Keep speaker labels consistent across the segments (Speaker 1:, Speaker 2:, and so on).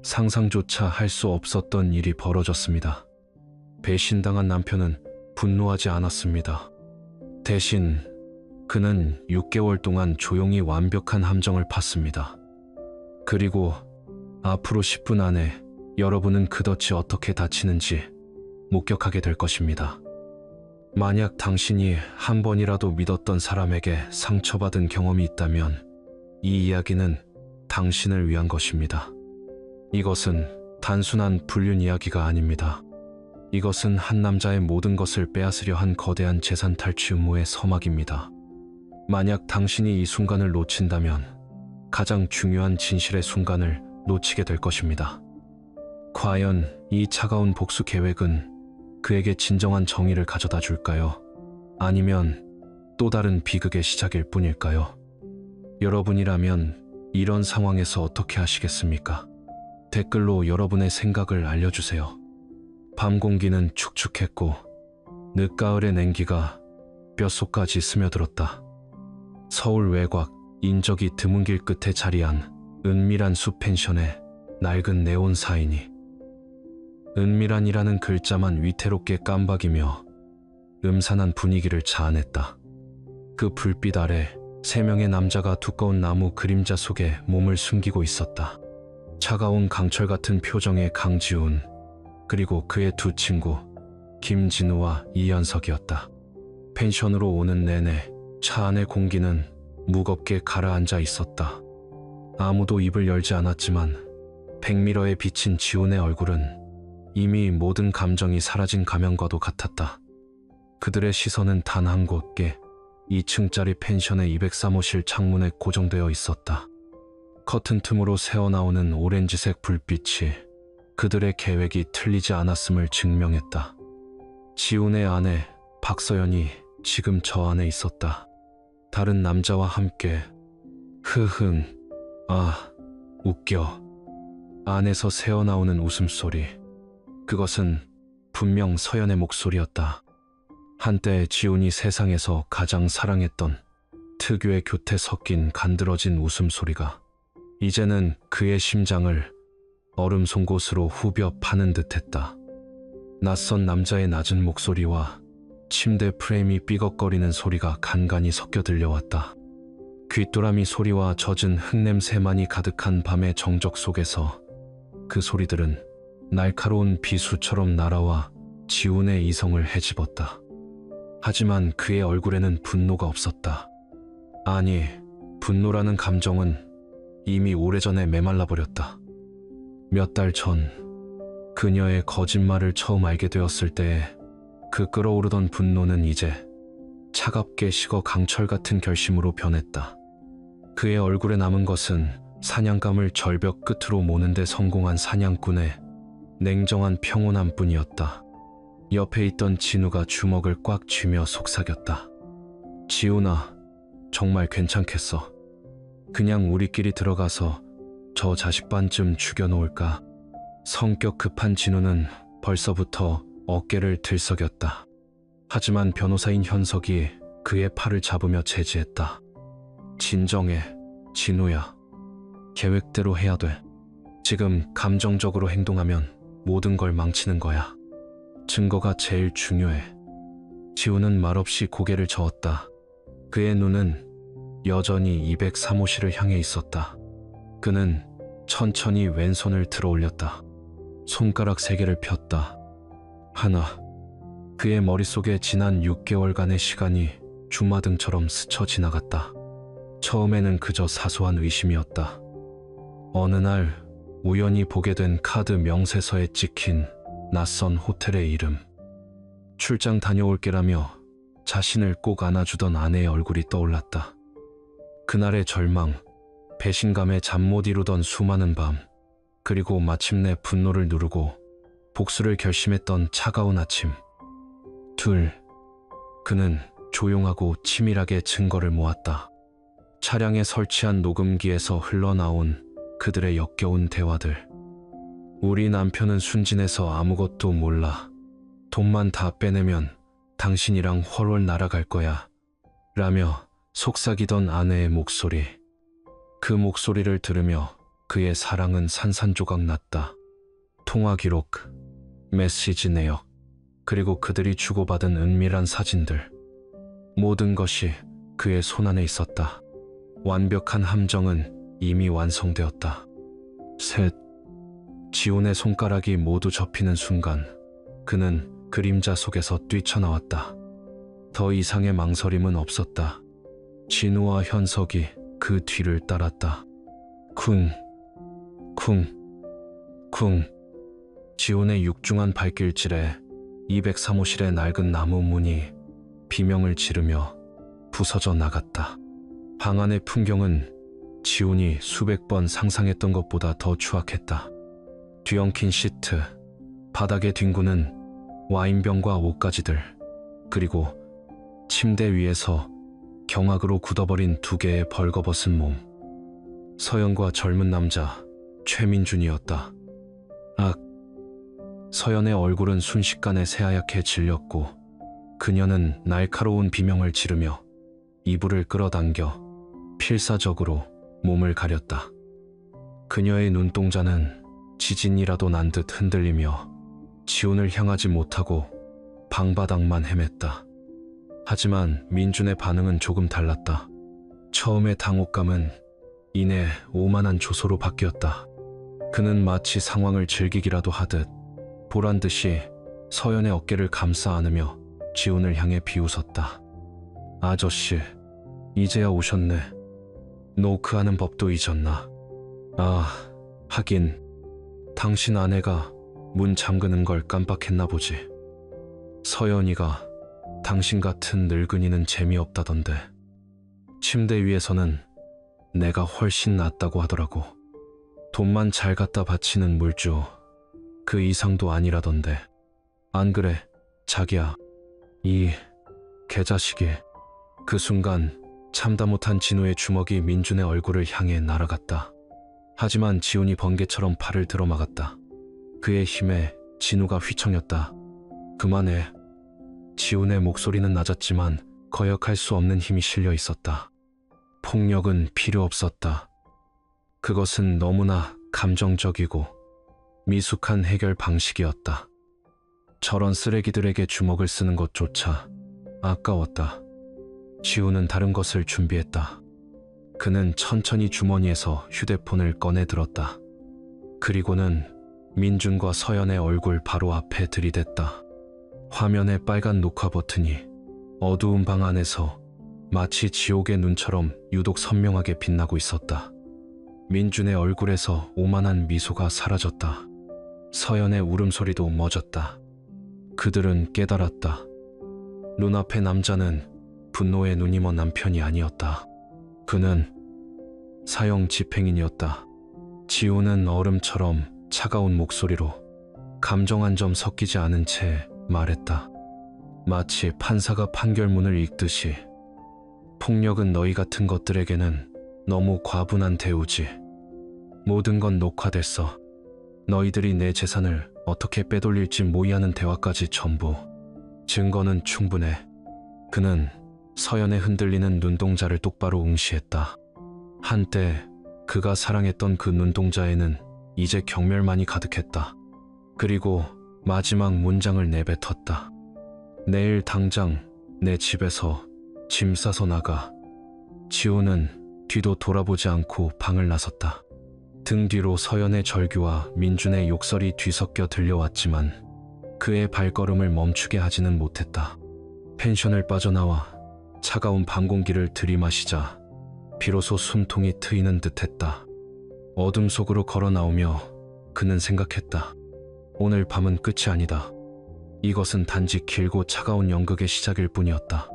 Speaker 1: 상상조차 할 수 없었던 일이 벌어졌습니다. 배신당한 남편은 분노하지 않았습니다. 대신 그는 6개월 동안 조용히 완벽한 함정을 팠습니다. 그리고 앞으로 10분 안에 여러분은 그덫이 어떻게 닫히는지 목격하게 될 것입니다. 만약 당신이 한 번이라도 믿었던 사람에게 상처받은 경험이 있다면 이 이야기는 당신을 위한 것입니다. 이것은 단순한 불륜 이야기가 아닙니다. 이것은 한 남자의 모든 것을 빼앗으려 한 거대한 재산 탈취 음모의 서막입니다. 만약 당신이 이 순간을 놓친다면 가장 중요한 진실의 순간을 놓치게 될 것입니다. 과연 이 차가운 복수 계획은 그에게 진정한 정의를 가져다 줄까요? 아니면 또 다른 비극의 시작일 뿐일까요? 여러분이라면 이런 상황에서 어떻게 하시겠습니까? 댓글로 여러분의 생각을 알려주세요. 밤 공기는 축축했고 늦가을의 냉기가 뼛속까지 스며들었다. 서울 외곽 인적이 드문 길 끝에 자리한 은밀한 숲 펜션에 낡은 네온 사인이 은밀한이라는 글자만 위태롭게 깜박이며 음산한 분위기를 자아냈다. 그 불빛 아래 3명의 남자가 두꺼운 나무 그림자 속에 몸을 숨기고 있었다. 차가운 강철 같은 표정의 강지훈, 그리고 그의 두 친구 김진우와 이현석이었다. 펜션으로 오는 내내 차 안의 공기는 무겁게 가라앉아 있었다. 아무도 입을 열지 않았지만 백미러에 비친 지훈의 얼굴은 이미 모든 감정이 사라진 가면과도 같았다. 그들의 시선은 단 한 곳께 2층짜리 펜션의 203호실 창문에 고정되어 있었다. 커튼 틈으로 새어나오는 오렌지색 불빛이 그들의 계획이 틀리지 않았음을 증명했다. 지훈의 아내 박서연이 지금 저 안에 있었다. 다른 남자와 함께 흐흥, 아, 웃겨. 안에서 새어나오는 웃음소리. 그것은 분명 서연의 목소리였다. 한때 지훈이 세상에서 가장 사랑했던 특유의 교태 섞인 간드러진 웃음소리가 이제는 그의 심장을 얼음 송곳으로 후벼 파는 듯했다. 낯선 남자의 낮은 목소리와 침대 프레임이 삐걱거리는 소리가 간간이 섞여 들려왔다. 귀뚜라미 소리와 젖은 흙냄새만이 가득한 밤의 정적 속에서 그 소리들은 날카로운 비수처럼 날아와 지훈의 이성을 헤집었다. 하지만 그의 얼굴에는 분노가 없었다. 아니, 분노라는 감정은 이미 오래전에 메말라 버렸다. 몇 달 전 그녀의 거짓말을 처음 알게 되었을 때의 그 끓어오르던 분노는 이제 차갑게 식어 강철 같은 결심으로 변했다. 그의 얼굴에 남은 것은 사냥감을 절벽 끝으로 모는데 성공한 사냥꾼의 냉정한 평온함 뿐이었다. 옆에 있던 진우가 주먹을 꽉 쥐며 속삭였다. 지훈아, 정말 괜찮겠어. 그냥 우리끼리 들어가서 저 자식 반쯤 죽여놓을까? 성격 급한 진우는 벌써부터 어깨를 들썩였다. 하지만 변호사인 현석이 그의 팔을 잡으며 제지했다. 진정해, 진우야. 계획대로 해야 돼. 지금 감정적으로 행동하면 모든 걸 망치는 거야. 증거가 제일 중요해. 지우는 말없이 고개를 저었다. 그의 눈은 여전히 203호실을 향해 있었다. 그는 천천히 왼손을 들어 올렸다. 손가락 3개를 폈다. 하나. 그의 머릿속에 지난 6개월간의 시간이 주마등처럼 스쳐 지나갔다. 처음에는 그저 사소한 의심이었다. 어느 날 우연히 보게 된 카드 명세서에 찍힌 낯선 호텔의 이름. 출장 다녀올게라며 자신을 꼭 안아주던 아내의 얼굴이 떠올랐다. 그날의 절망, 배신감에 잠 못 이루던 수많은 밤, 그리고 마침내 분노를 누르고 복수를 결심했던 차가운 아침. 그는 조용하고 치밀하게 증거를 모았다. 차량에 설치한 녹음기에서 흘러나온 그들의 역겨운 대화들. 우리 남편은 순진해서 아무것도 몰라. 돈만 다 빼내면 당신이랑 훨훨 날아갈 거야. 라며 속삭이던 아내의 목소리. 그 목소리를 들으며 그의 사랑은 산산조각 났다. 통화 기록, 메시지 내역, 그리고 그들이 주고받은 은밀한 사진들. 모든 것이 그의 손안에 있었다. 완벽한 함정은 이미 완성되었다. 셋. 지훈의 손가락이 모두 접히는 순간 그는 그림자 속에서 뛰쳐나왔다. 더 이상의 망설임은 없었다. 진우와 현석이 그 뒤를 따랐다. 쿵, 쿵, 쿵. 지훈의 육중한 발길질에 203호실의 낡은 나무 문이 비명을 지르며 부서져 나갔다. 방 안의 풍경은 지훈이 수백 번 상상했던 것보다 더 추악했다. 뒤엉킨 시트, 바닥에 뒹구는 와인병과 옷가지들, 그리고 침대 위에서 경악으로 굳어버린 두 개의 벌거벗은 몸. 서연과 젊은 남자 최민준이었다. 악. 서연의 얼굴은 순식간에 새하얗게 질렸고 그녀는 날카로운 비명을 지르며 이불을 끌어당겨 필사적으로 몸을 가렸다. 그녀의 눈동자는 지진이라도 난 듯 흔들리며 지훈을 향하지 못하고 방바닥만 헤맸다. 하지만 민준의 반응은 조금 달랐다. 처음의 당혹감은 이내 오만한 조소로 바뀌었다. 그는 마치 상황을 즐기기라도 하듯 보란듯이 서연의 어깨를 감싸 안으며 지훈을 향해 비웃었다. 아저씨, 이제야 오셨네. 노크하는 법도 잊었나? 아, 하긴 당신 아내가 문 잠그는 걸 깜빡했나 보지. 서연이가 당신 같은 늙은이는 재미없다던데. 침대 위에서는 내가 훨씬 낫다고 하더라고. 돈만 잘 갖다 바치는 물주, 그 이상도 아니라던데. 안 그래, 자기야. 이 개자식이. 그 순간 참다 못한 진우의 주먹이 민준의 얼굴을 향해 날아갔다. 하지만 지훈이 번개처럼 팔을 들어막았다. 그의 힘에 진우가 휘청였다. 그만해. 지훈의 목소리는 낮았지만 거역할 수 없는 힘이 실려 있었다. 폭력은 필요 없었다. 그것은 너무나 감정적이고 미숙한 해결 방식이었다. 저런 쓰레기들에게 주먹을 쓰는 것조차 아까웠다. 지훈은 다른 것을 준비했다. 그는 천천히 주머니에서 휴대폰을 꺼내 들었다. 그리고는 민준과 서연의 얼굴 바로 앞에 들이댔다. 화면에 빨간 녹화 버튼이 어두운 방 안에서 마치 지옥의 눈처럼 유독 선명하게 빛나고 있었다. 민준의 얼굴에서 오만한 미소가 사라졌다. 서연의 울음소리도 멎었다. 그들은 깨달았다. 눈앞의 남자는 분노에 눈이 먼 남편이 아니었다. 그는 사형 집행인이었다. 지훈은 얼음처럼 차가운 목소리로 감정 한 점 섞이지 않은 채 말했다. 마치 판사가 판결문을 읽듯이. 폭력은 너희 같은 것들에게는 너무 과분한 대우지. 모든 건 녹화됐어. 너희들이 내 재산을 어떻게 빼돌릴지 모의하는 대화까지 전부. 증거는 충분해. 그는 서연의 흔들리는 눈동자를 똑바로 응시했다. 한때 그가 사랑했던 그 눈동자에는 이제 경멸만이 가득했다. 그리고 마지막 문장을 내뱉었다. 내일 당장 내 집에서 짐 싸서 나가. 지훈은 뒤도 돌아보지 않고 방을 나섰다. 등 뒤로 서연의 절규와 민준의 욕설이 뒤섞여 들려왔지만 그의 발걸음을 멈추게 하지는 못했다. 펜션을 빠져나와 차가운 방 공기를 들이마시자 비로소 숨통이 트이는 듯했다. 어둠 속으로 걸어 나오며 그는 생각했다. 오늘 밤은 끝이 아니다. 이것은 단지 길고 차가운 연극의 시작일 뿐이었다.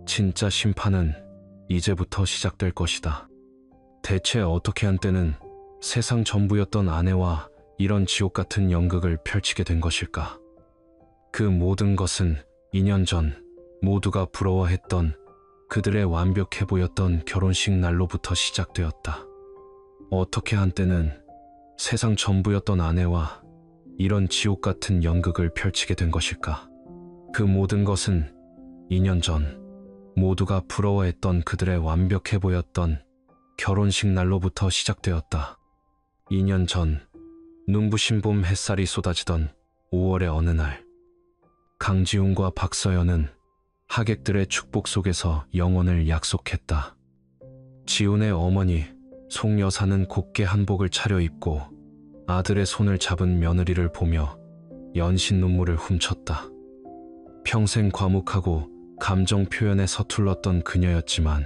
Speaker 1: 진짜 심판은 이제부터 시작될 것이다. 대체 어떻게 한때는 세상 전부였던 아내와 이런 지옥 같은 연극을 펼치게 된 것일까? 그 모든 것은 2년 전 모두가 부러워했던 그들의 완벽해 보였던 결혼식 날로부터 시작되었다. 어떻게 한때는 세상 전부였던 아내와 이런 지옥 같은 연극을 펼치게 된 것일까? 그 모든 것은 2년 전 모두가 부러워했던 그들의 완벽해 보였던 결혼식 날로부터 시작되었다. 2년 전 눈부신 봄 햇살이 쏟아지던 5월의 어느 날, 강지훈과 박서연은 하객들의 축복 속에서 영원을 약속했다. 지훈의 어머니 송 여사는 곱게 한복을 차려입고 아들의 손을 잡은 며느리를 보며 연신 눈물을 훔쳤다. 평생 과묵하고 감정 표현에 서툴렀던 그녀였지만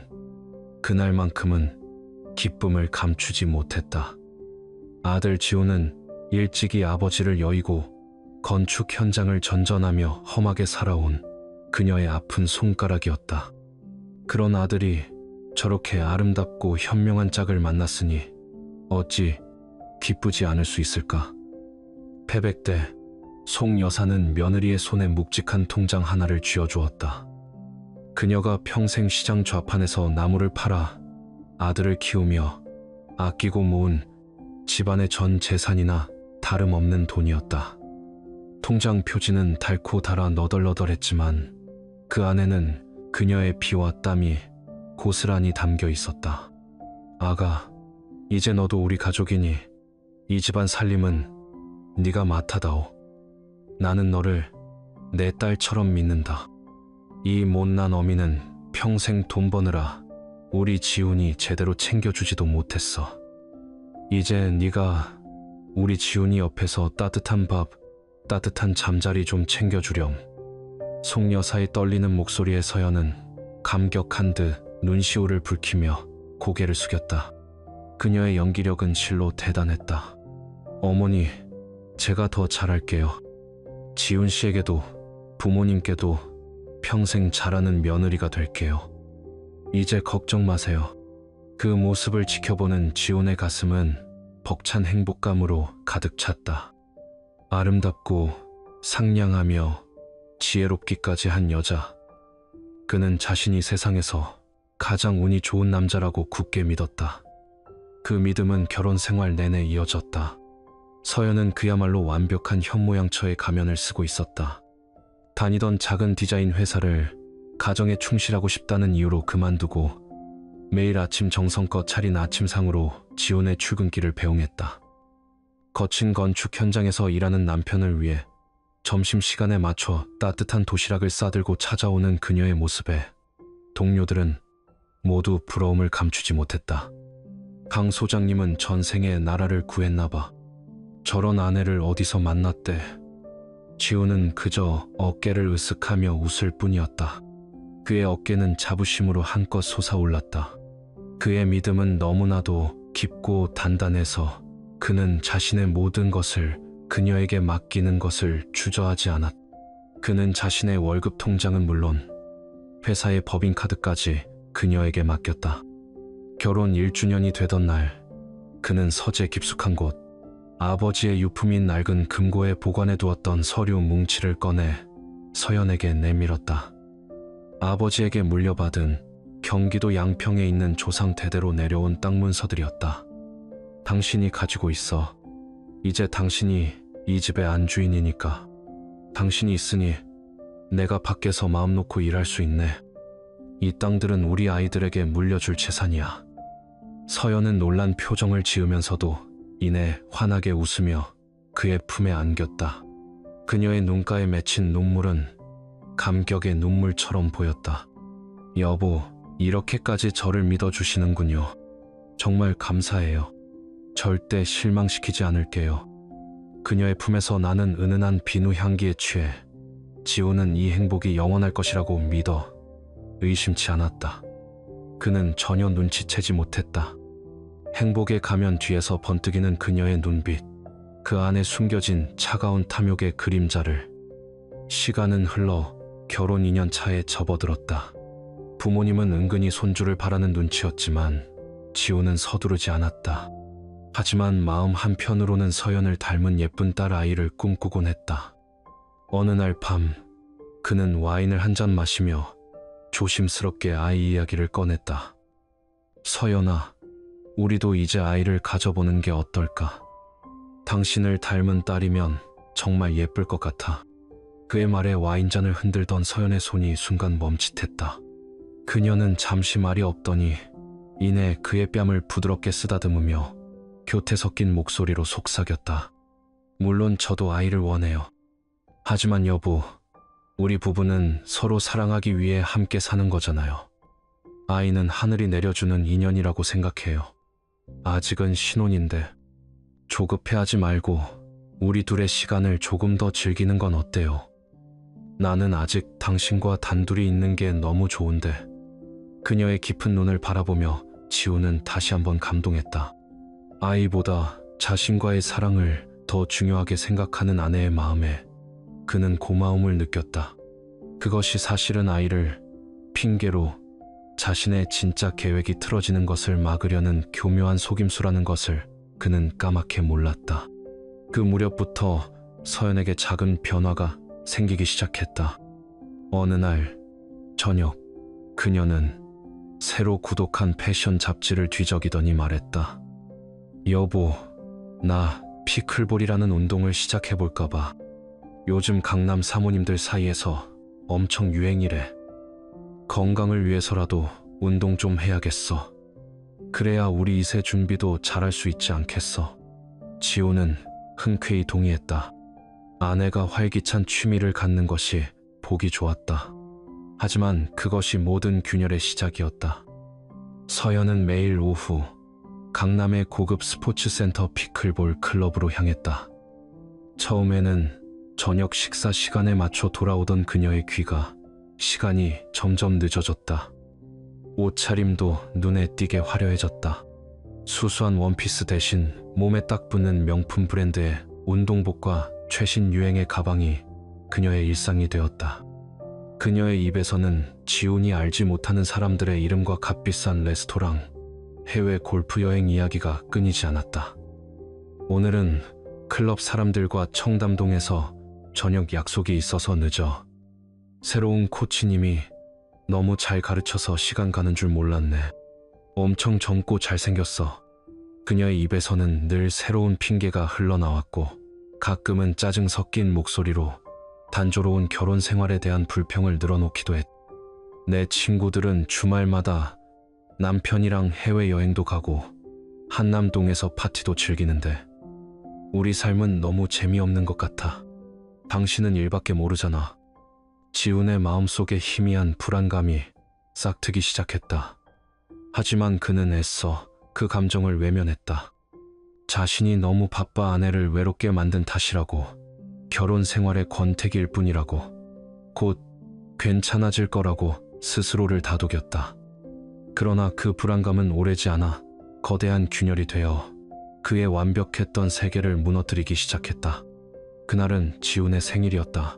Speaker 1: 그날만큼은 기쁨을 감추지 못했다. 아들 지훈은 일찍이 아버지를 여의고 건축 현장을 전전하며 험하게 살아온 그녀의 아픈 손가락이었다. 그런 아들이 저렇게 아름답고 현명한 짝을 만났으니 어찌 기쁘지 않을 수 있을까? 패백 때 송 여사는 며느리의 손에 묵직한 통장 하나를 쥐어주었다. 그녀가 평생 시장 좌판에서 나무를 팔아 아들을 키우며 아끼고 모은 집안의 전 재산이나 다름없는 돈이었다. 통장 표지는 닳고 닳아 너덜너덜했지만 그 안에는 그녀의 피와 땀이 고스란히 담겨 있었다. 아가, 이제 너도 우리 가족이니 이 집안 살림은 네가 맡아다오. 나는 너를 내 딸처럼 믿는다. 이 못난 어미는 평생 돈 버느라 우리 지훈이 제대로 챙겨주지도 못했어. 이제 네가 우리 지훈이 옆에서 따뜻한 밥, 따뜻한 잠자리 좀 챙겨주렴. 송 여사의 떨리는 목소리에 서연은 감격한 듯 눈시울을 붉히며 고개를 숙였다. 그녀의 연기력은 실로 대단했다. 어머니, 제가 더 잘할게요. 지훈 씨에게도 부모님께도 평생 잘하는 며느리가 될게요. 이제 걱정 마세요. 그 모습을 지켜보는 지훈의 가슴은 벅찬 행복감으로 가득 찼다. 아름답고 상냥하며 지혜롭기까지 한 여자. 그는 자신이 세상에서 가장 운이 좋은 남자라고 굳게 믿었다. 그 믿음은 결혼 생활 내내 이어졌다. 서연은 그야말로 완벽한 현모양처의 가면을 쓰고 있었다. 다니던 작은 디자인 회사를 가정에 충실하고 싶다는 이유로 그만두고 매일 아침 정성껏 차린 아침상으로 지훈의 출근길을 배웅했다. 거친 건축 현장에서 일하는 남편을 위해 점심시간에 맞춰 따뜻한 도시락을 싸들고 찾아오는 그녀의 모습에 동료들은 모두 부러움을 감추지 못했다. 강 소장님은 전생에 나라를 구했나 봐. 저런 아내를 어디서 만났대. 지훈은 그저 어깨를 으쓱하며 웃을 뿐이었다. 그의 어깨는 자부심으로 한껏 솟아올랐다. 그의 믿음은 너무나도 깊고 단단해서 그는 자신의 모든 것을 그녀에게 맡기는 것을 주저하지 않았다. 그는 자신의 월급 통장은 물론 회사의 법인카드까지 그녀에게 맡겼다. 결혼 1주년이 되던 날, 그는 서재 깊숙한 곳, 아버지의 유품인 낡은 금고에 보관해 두었던 서류 뭉치를 꺼내 서연에게 내밀었다. 아버지에게 물려받은 경기도 양평에 있는 조상 대대로 내려온 땅 문서들이었다. 당신이 가지고 있어. 이제 당신이 이 집의 안주인이니까. 당신이 있으니 내가 밖에서 마음 놓고 일할 수 있네. 이 땅들은 우리 아이들에게 물려줄 재산이야. 서연은 놀란 표정을 지으면서도 이내 환하게 웃으며 그의 품에 안겼다. 그녀의 눈가에 맺힌 눈물은 감격의 눈물처럼 보였다. 여보, 이렇게까지 저를 믿어주시는군요. 정말 감사해요. 절대 실망시키지 않을게요. 그녀의 품에서 나는 은은한 비누 향기에 취해 지훈은 이 행복이 영원할 것이라고 믿어 의심치 않았다. 그는 전혀 눈치채지 못했다. 행복의 가면 뒤에서 번뜩이는 그녀의 눈빛, 그 안에 숨겨진 차가운 탐욕의 그림자를. 시간은 흘러 결혼 2년 차에 접어들었다. 부모님은 은근히 손주를 바라는 눈치였지만 지훈은 서두르지 않았다. 하지만 마음 한편으로는 서연을 닮은 예쁜 딸 아이를 꿈꾸곤 했다. 어느 날 밤, 그는 와인을 한 잔 마시며 조심스럽게 아이 이야기를 꺼냈다. 서연아, 우리도 이제 아이를 가져보는 게 어떨까? 당신을 닮은 딸이면 정말 예쁠 것 같아. 그의 말에 와인잔을 흔들던 서연의 손이 순간 멈칫했다. 그녀는 잠시 말이 없더니 이내 그의 뺨을 부드럽게 쓰다듬으며 교태 섞인 목소리로 속삭였다. 물론 저도 아이를 원해요. 하지만 여보, 우리 부부는 서로 사랑하기 위해 함께 사는 거잖아요. 아이는 하늘이 내려주는 인연이라고 생각해요. 아직은 신혼인데 조급해하지 말고 우리 둘의 시간을 조금 더 즐기는 건 어때요? 나는 아직 당신과 단둘이 있는 게 너무 좋은데. 그녀의 깊은 눈을 바라보며 지우는 다시 한번 감동했다. 아이보다 자신과의 사랑을 더 중요하게 생각하는 아내의 마음에 그는 고마움을 느꼈다. 그것이 사실은 아이를 핑계로 자신의 진짜 계획이 틀어지는 것을 막으려는 교묘한 속임수라는 것을 그는 까맣게 몰랐다. 그 무렵부터 서연에게 작은 변화가 생기기 시작했다. 어느 날 저녁, 그녀는 새로 구독한 패션 잡지를 뒤적이더니 말했다. 여보, 나 피클볼이라는 운동을 시작해볼까봐. 요즘 강남 사모님들 사이에서 엄청 유행이래. 건강을 위해서라도 운동 좀 해야겠어. 그래야 우리 이세 준비도 잘할 수 있지 않겠어. 지호는 흔쾌히 동의했다. 아내가 활기찬 취미를 갖는 것이 보기 좋았다. 하지만 그것이 모든 균열의 시작이었다. 서연은 매일 오후 강남의 고급 스포츠센터 피클볼 클럽으로 향했다. 처음에는 저녁 식사 시간에 맞춰 돌아오던 그녀의 귀가 시간이 점점 늦어졌다. 옷차림도 눈에 띄게 화려해졌다. 수수한 원피스 대신 몸에 딱 붙는 명품 브랜드의 운동복과 최신 유행의 가방이 그녀의 일상이 되었다. 그녀의 입에서는 지훈이 알지 못하는 사람들의 이름과 값비싼 레스토랑, 해외 골프 여행 이야기가 끊이지 않았다. 오늘은 클럽 사람들과 청담동에서 저녁 약속이 있어서 늦어. 새로운 코치님이 너무 잘 가르쳐서 시간 가는 줄 몰랐네. 엄청 젊고 잘생겼어. 그녀의 입에서는 늘 새로운 핑계가 흘러나왔고 가끔은 짜증 섞인 목소리로 단조로운 결혼 생활에 대한 불평을 늘어놓기도 했다. 내 친구들은 주말마다 남편이랑 해외여행도 가고 한남동에서 파티도 즐기는데 우리 삶은 너무 재미없는 것 같아. 당신은 일밖에 모르잖아. 지훈의 마음속에 희미한 불안감이 싹트기 시작했다. 하지만 그는 애써 그 감정을 외면했다. 자신이 너무 바빠 아내를 외롭게 만든 탓이라고, 결혼 생활의 권태기일 뿐이라고, 곧 괜찮아질 거라고 스스로를 다독였다. 그러나 그 불안감은 오래지 않아 거대한 균열이 되어 그의 완벽했던 세계를 무너뜨리기 시작했다. 그날은 지훈의 생일이었다.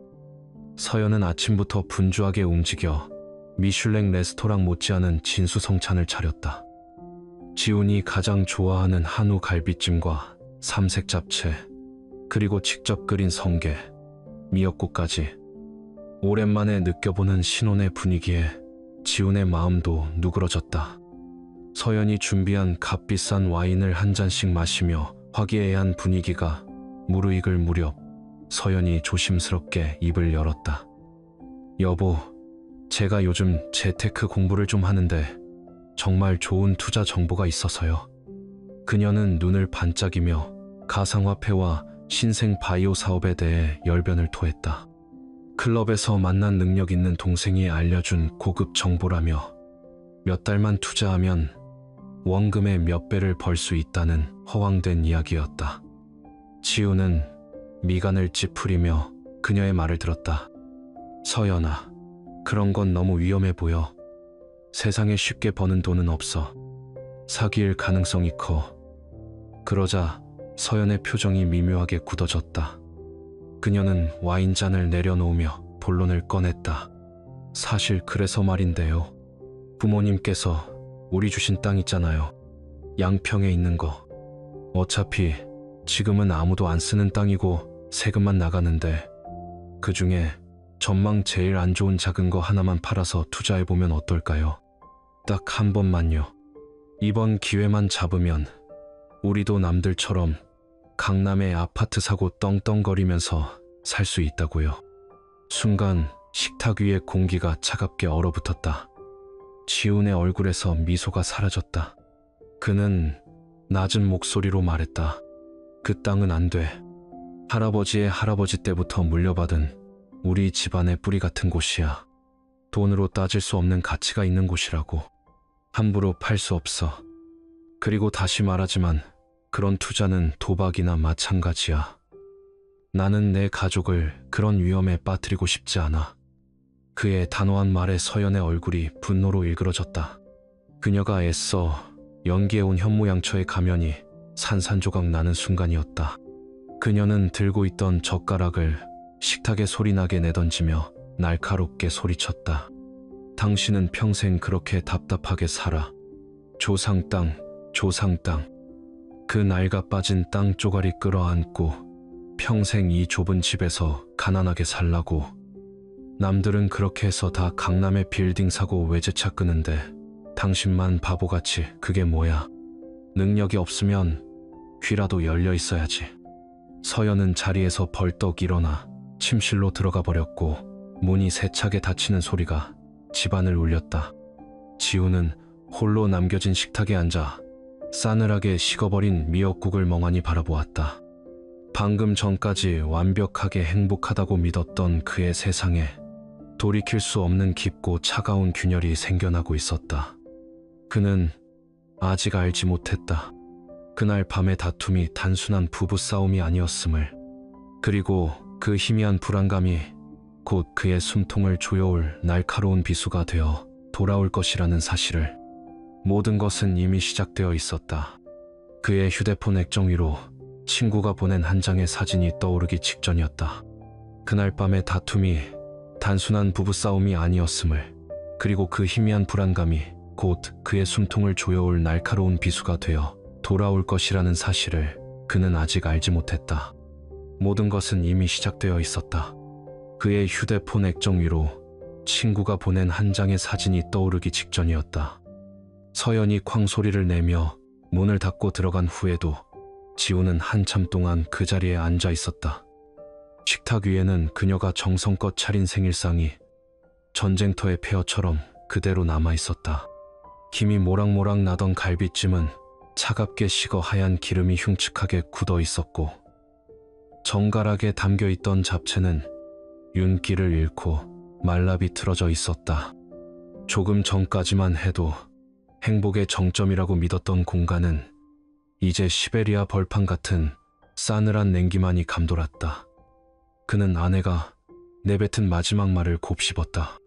Speaker 1: 서연은 아침부터 분주하게 움직여 미슐랭 레스토랑 못지않은 진수성찬을 차렸다. 지훈이 가장 좋아하는 한우 갈비찜과 삼색 잡채, 그리고 직접 끓인 성게, 미역국까지. 오랜만에 느껴보는 신혼의 분위기에 지훈의 마음도 누그러졌다. 서연이 준비한 값비싼 와인을 한 잔씩 마시며 화기애애한 분위기가 무르익을 무렵 서연이 조심스럽게 입을 열었다. 여보, 제가 요즘 재테크 공부를 좀 하는데 정말 좋은 투자 정보가 있어서요. 그녀는 눈을 반짝이며 가상화폐와 신생 바이오 사업에 대해 열변을 토했다. 클럽에서 만난 능력 있는 동생이 알려준 고급 정보라며 몇 달만 투자하면 원금의 몇 배를 벌 수 있다는 허황된 이야기였다. 지우는 미간을 찌푸리며 그녀의 말을 들었다. 서연아, 그런 건 너무 위험해 보여. 세상에 쉽게 버는 돈은 없어. 사기일 가능성이 커. 그러자 서연의 표정이 미묘하게 굳어졌다. 그녀는 와인잔을 내려놓으며 본론을 꺼냈다. 사실 그래서 말인데요. 부모님께서 우리 주신 땅 있잖아요. 양평에 있는 거. 어차피 지금은 아무도 안 쓰는 땅이고 세금만 나가는데 그 중에 전망 제일 안 좋은 작은 거 하나만 팔아서 투자해보면 어떨까요? 딱 한 번만요. 이번 기회만 잡으면 우리도 남들처럼 강남에 아파트 사고 떵떵거리면서 살 수 있다고요. 순간 식탁 위의 공기가 차갑게 얼어붙었다. 지훈의 얼굴에서 미소가 사라졌다. 그는 낮은 목소리로 말했다. 그 땅은 안 돼. 할아버지의 할아버지 때부터 물려받은 우리 집안의 뿌리 같은 곳이야. 돈으로 따질 수 없는 가치가 있는 곳이라고. 함부로 팔 수 없어. 그리고 다시 말하지만 그런 투자는 도박이나 마찬가지야. 나는 내 가족을 그런 위험에 빠뜨리고 싶지 않아. 그의 단호한 말에 서연의 얼굴이 분노로 일그러졌다. 그녀가 애써 연기해온 현모양처의 가면이 산산조각 나는 순간이었다. 그녀는 들고 있던 젓가락을 식탁에 소리나게 내던지며 날카롭게 소리쳤다. 당신은 평생 그렇게 답답하게 살아. 조상 땅, 조상 땅. 그 낡아 빠진 땅 쪼가리 끌어안고 평생 이 좁은 집에서 가난하게 살라고. 남들은 그렇게 해서 다 강남에 빌딩 사고 외제차 끄는데 당신만 바보같이 그게 뭐야. 능력이 없으면 귀라도 열려 있어야지. 서연은 자리에서 벌떡 일어나 침실로 들어가 버렸고 문이 세차게 닫히는 소리가 집안을 울렸다. 지우는 홀로 남겨진 식탁에 앉아 싸늘하게 식어버린 미역국을 멍하니 바라보았다. 방금 전까지 완벽하게 행복하다고 믿었던 그의 세상에 돌이킬 수 없는 깊고 차가운 균열이 생겨나고 있었다. 그는 아직 알지 못했다. 그날 밤의 다툼이 단순한 부부싸움이 아니었음을, 그리고 그 희미한 불안감이 곧 그의 숨통을 조여올 날카로운 비수가 되어 돌아올 것이라는 사실을. 모든 것은 이미 시작되어 있었다. 그의 휴대폰 액정 위로 친구가 보낸 한 장의 사진이 떠오르기 직전이었다. 그날 밤의 다툼이 단순한 부부싸움이 아니었음을, 그리고 그 희미한 불안감이 곧 그의 숨통을 조여올 날카로운 비수가 되어 돌아올 것이라는 사실을 그는 아직 알지 못했다. 모든 것은 이미 시작되어 있었다. 그의 휴대폰 액정 위로 친구가 보낸 한 장의 사진이 떠오르기 직전이었다. 서연이 쾅소리를 내며 문을 닫고 들어간 후에도 지우는 한참 동안 그 자리에 앉아 있었다. 식탁 위에는 그녀가 정성껏 차린 생일상이 전쟁터의 폐허처럼 그대로 남아 있었다. 김이 모락모락 나던 갈비찜은 차갑게 식어 하얀 기름이 흉측하게 굳어 있었고, 정갈하게 담겨 있던 잡채는 윤기를 잃고 말라 비틀어져 있었다. 조금 전까지만 해도 행복의 정점이라고 믿었던 공간은 이제 시베리아 벌판 같은 싸늘한 냉기만이 감돌았다. 그는 아내가 내뱉은 마지막 말을 곱씹었다.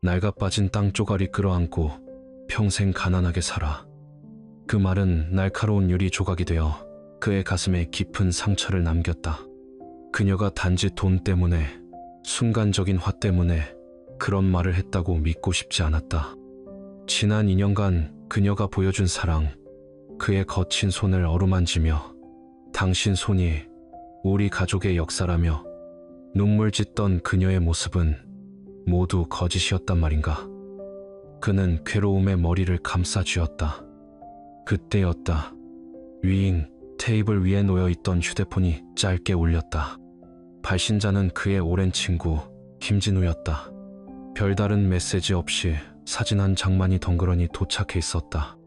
Speaker 1: 낡아빠진 땅 쪼가리 끌어안고 평생 가난하게 살아. 그 말은 날카로운 유리 조각이 되어 그의 가슴에 깊은 상처를 남겼다. 그녀가 단지 돈 때문에, 순간적인 화 때문에 그런 말을 했다고 믿고 싶지 않았다. 지난 2년간 그녀가 보여준 사랑, 그의 거친 손을 어루만지며 당신 손이 우리 가족의 역사라며 눈물 짓던 그녀의 모습은 모두 거짓이었단 말인가. 그는 괴로움에 머리를 감싸 쥐었다. 그때였다. 위잉, 테이블 위에 놓여있던 휴대폰이 짧게 울렸다. 발신자는 그의 오랜 친구 김진우였다. 별다른 메시지 없이 사진 한 장만이 덩그러니 도착해 있었다.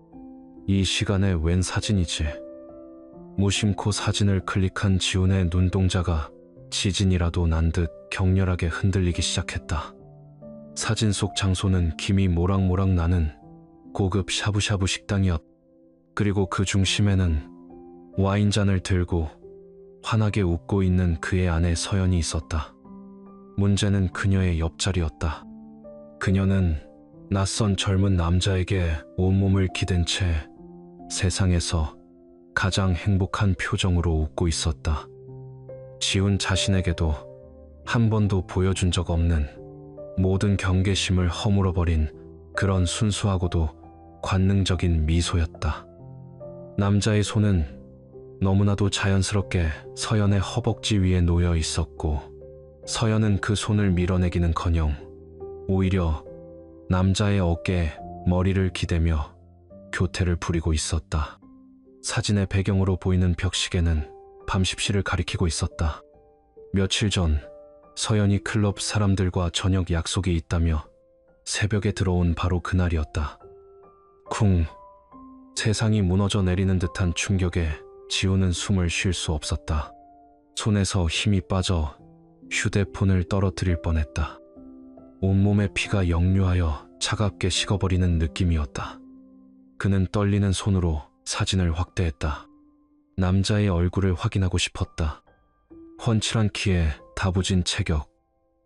Speaker 1: 이 시간에 웬 사진이지? 무심코 사진을 클릭한 지훈의 눈동자가 지진이라도 난 듯 격렬하게 흔들리기 시작했다. 사진 속 장소는 김이 모락모락 나는 고급 샤브샤브 식당이었다. 그리고 그 중심에는 와인잔을 들고 환하게 웃고 있는 그의 아내 서연이 있었다. 문제는 그녀의 옆자리였다. 그녀는 낯선 젊은 남자에게 온몸을 기댄 채 세상에서 가장 행복한 표정으로 웃고 있었다. 지훈 자신에게도 한 번도 보여준 적 없는 모든 경계심을 허물어버린 그런 순수하고도 관능적인 미소였다. 남자의 손은 너무나도 자연스럽게 서연의 허벅지 위에 놓여 있었고, 서연은 그 손을 밀어내기는커녕 오히려 남자의 어깨에 머리를 기대며 교태를 부리고 있었다. 사진의 배경으로 보이는 벽시계는 밤 10시를 가리키고 있었다. 며칠 전 서연이 클럽 사람들과 저녁 약속이 있다며 새벽에 들어온 바로 그날이었다. 쿵. 세상이 무너져 내리는 듯한 충격에 지우는 숨을 쉴 수 없었다. 손에서 힘이 빠져 휴대폰을 떨어뜨릴 뻔했다. 온몸에 피가 역류하여 차갑게 식어버리는 느낌이었다. 그는 떨리는 손으로 사진을 확대했다. 남자의 얼굴을 확인하고 싶었다. 훤칠한 키에 다부진 체격,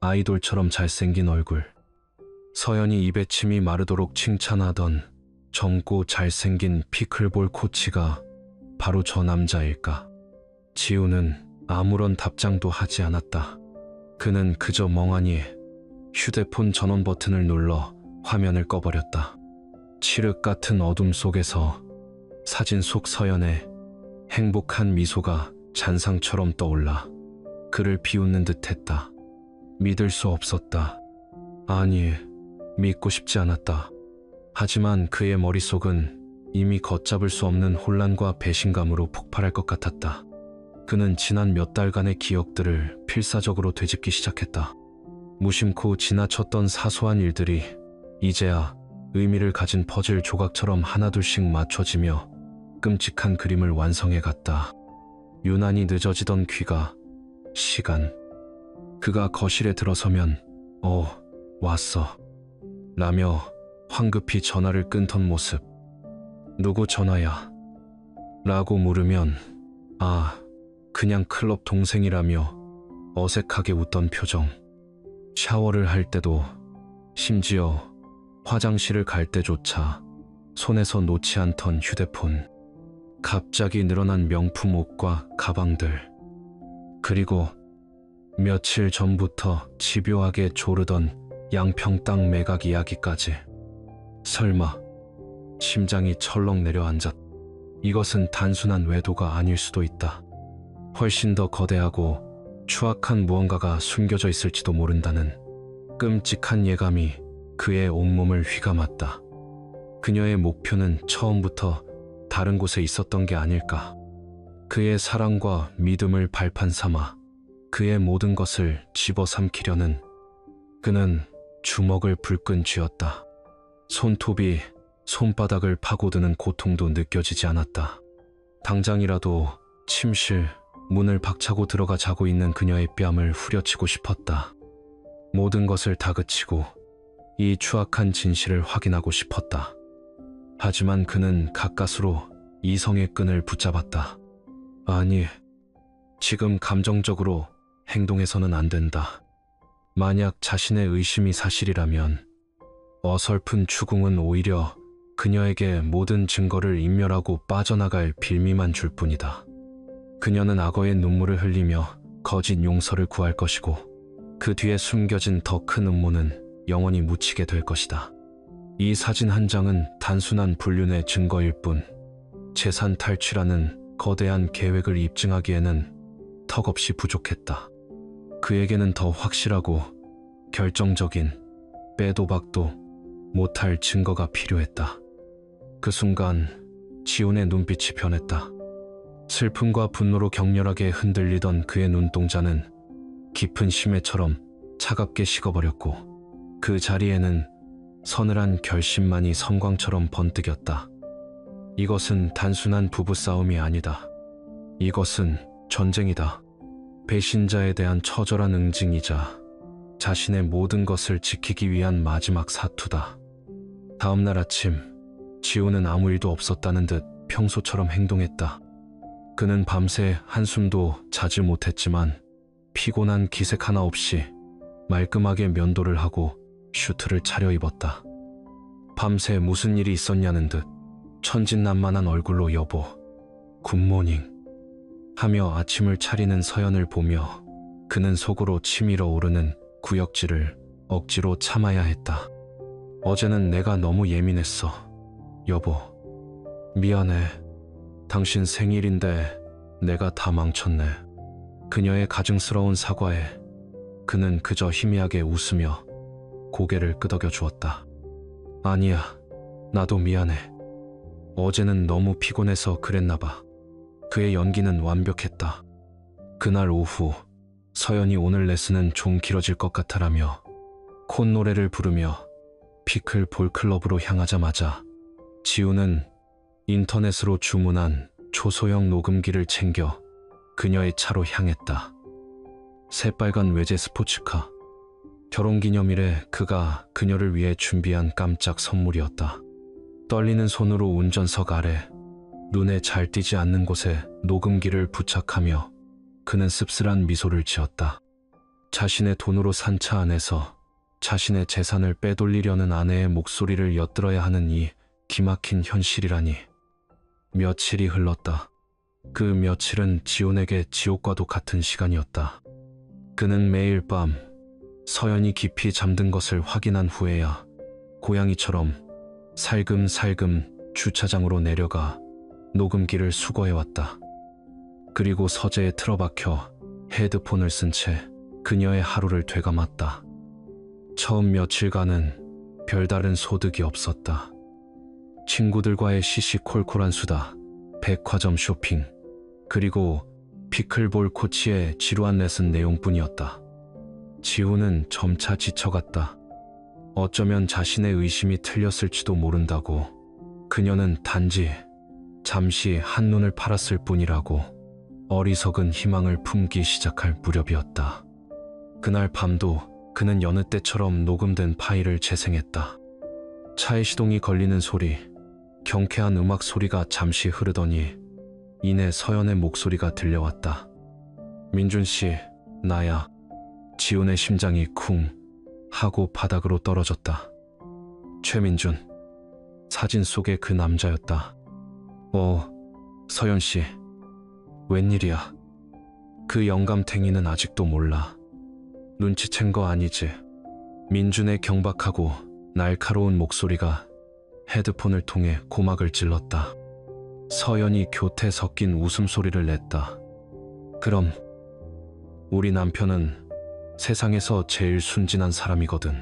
Speaker 1: 아이돌처럼 잘생긴 얼굴. 서연이 입에 침이 마르도록 칭찬하던 젊고 잘생긴 피클볼 코치가 바로 저 남자일까? 지우는 아무런 답장도 하지 않았다. 그는 그저 멍하니 휴대폰 전원 버튼을 눌러 화면을 꺼버렸다. 칠흑 같은 어둠 속에서 사진 속 서연의 행복한 미소가 잔상처럼 떠올라 그를 비웃는 듯했다. 믿을 수 없었다. 아니, 믿고 싶지 않았다. 하지만 그의 머릿속은 이미 걷잡을 수 없는 혼란과 배신감으로 폭발할 것 같았다. 그는 지난 몇 달간의 기억들을 필사적으로 되짚기 시작했다. 무심코 지나쳤던 사소한 일들이 이제야 의미를 가진 퍼즐 조각처럼 하나둘씩 맞춰지며 끔찍한 그림을 완성해 갔다. 유난히 늦어지던 귀가, 시간. 그가 거실에 들어서면 왔어 라며 황급히 전화를 끊던 모습. 누구 전화야? 라고 물으면 그냥 클럽 동생이라며 어색하게 웃던 표정. 샤워를 할 때도, 심지어 화장실을 갈 때조차 손에서 놓지 않던 휴대폰. 갑자기 늘어난 명품 옷과 가방들. 그리고 며칠 전부터 집요하게 조르던 양평 땅 매각 이야기까지. 설마 심장이 철렁 내려앉았. 이것은 단순한 외도가 아닐 수도 있다. 훨씬 더 거대하고 추악한 무언가가 숨겨져 있을지도 모른다는 끔찍한 예감이 그의 온몸을 휘감았다. 그녀의 목표는 처음부터 다른 곳에 있었던 게 아닐까. 그의 사랑과 믿음을 발판 삼아 그의 모든 것을 집어삼키려는 그는 주먹을 불끈 쥐었다. 손톱이 손바닥을 파고드는 고통도 느껴지지 않았다. 당장이라도 침실 문을 박차고 들어가 자고 있는 그녀의 뺨을 후려치고 싶었다. 모든 것을 다그치고 이 추악한 진실을 확인하고 싶었다. 하지만 그는 가까스로 이성의 끈을 붙잡았다. 아니, 지금 감정적으로 행동해서는 안 된다. 만약 자신의 의심이 사실이라면 어설픈 추궁은 오히려 그녀에게 모든 증거를 인멸하고 빠져나갈 빌미만 줄 뿐이다. 그녀는 악어의 눈물을 흘리며 거짓 용서를 구할 것이고 그 뒤에 숨겨진 더 큰 음모는 영원히 묻히게 될 것이다. 이 사진 한 장은 단순한 불륜의 증거일 뿐 재산 탈취라는 거대한 계획을 입증하기에는 턱없이 부족했다. 그에게는 더 확실하고 결정적인 빼도 박도 못할 증거가 필요했다. 그 순간 지훈의 눈빛이 변했다. 슬픔과 분노로 격렬하게 흔들리던 그의 눈동자는 깊은 심해처럼 차갑게 식어버렸고 그 자리에는 서늘한 결심만이 성광처럼 번뜩였다. 이것은 단순한 부부싸움이 아니다. 이것은 전쟁이다. 배신자에 대한 처절한 응징이자 자신의 모든 것을 지키기 위한 마지막 사투다. 다음 날 아침, 지우는 아무 일도 없었다는 듯 평소처럼 행동했다. 그는 밤새 한숨도 자지 못했지만 피곤한 기색 하나 없이 말끔하게 면도를 하고 슈트를 차려입었다. 밤새 무슨 일이 있었냐는 듯 천진난만한 얼굴로 여보, 굿모닝 하며 아침을 차리는 서연을 보며 그는 속으로 치밀어 오르는 구역질을 억지로 참아야 했다. 어제는 내가 너무 예민했어. 여보, 미안해. 당신 생일인데 내가 다 망쳤네. 그녀의 가증스러운 사과에 그는 그저 희미하게 웃으며 고개를 끄덕여 주었다. 아니야, 나도 미안해. 어제는 너무 피곤해서 그랬나 봐. 그의 연기는 완벽했다. 그날 오후 서연이 오늘 레슨은 좀 길어질 것 같아라며 콧노래를 부르며 피클 볼 클럽으로 향하자마자 지우는 인터넷으로 주문한 초소형 녹음기를 챙겨 그녀의 차로 향했다. 새빨간 외제 스포츠카. 결혼기념일에 그가 그녀를 위해 준비한 깜짝 선물이었다. 떨리는 손으로 운전석 아래 눈에 잘 띄지 않는 곳에 녹음기를 부착하며 그는 씁쓸한 미소를 지었다. 자신의 돈으로 산 차 안에서 자신의 재산을 빼돌리려는 아내의 목소리를 엿들어야 하는 이 기막힌 현실이라니. 며칠이 흘렀다. 그 며칠은 지훈에게 지옥과도 같은 시간이었다. 그는 매일 밤 서연이 깊이 잠든 것을 확인한 후에야 고양이처럼 살금살금 주차장으로 내려가 녹음기를 수거해왔다. 그리고 서재에 틀어박혀 헤드폰을 쓴 채 그녀의 하루를 되감았다. 처음 며칠간은 별다른 소득이 없었다. 친구들과의 시시콜콜한 수다, 백화점 쇼핑, 그리고 피클볼 코치의 지루한 레슨 내용뿐이었다. 지훈은 점차 지쳐갔다. 어쩌면 자신의 의심이 틀렸을지도 모른다고. 그녀는 단지 잠시 한눈을 팔았을 뿐이라고 어리석은 희망을 품기 시작할 무렵이었다. 그날 밤도 그는 여느 때처럼 녹음된 파일을 재생했다. 차의 시동이 걸리는 소리, 경쾌한 음악 소리가 잠시 흐르더니 이내 서연의 목소리가 들려왔다. 민준 씨, 나야. 지훈의 심장이 쿵 하고 바닥으로 떨어졌다. 최민준. 사진 속의 그 남자였다. 서연 씨. 웬일이야. 그 영감탱이는 아직도 몰라. 눈치챈 거 아니지? 민준의 경박하고 날카로운 목소리가 헤드폰을 통해 고막을 찔렀다. 서연이 교태 섞인 웃음소리를 냈다. 그럼 우리 남편은 세상에서 제일 순진한 사람이거든.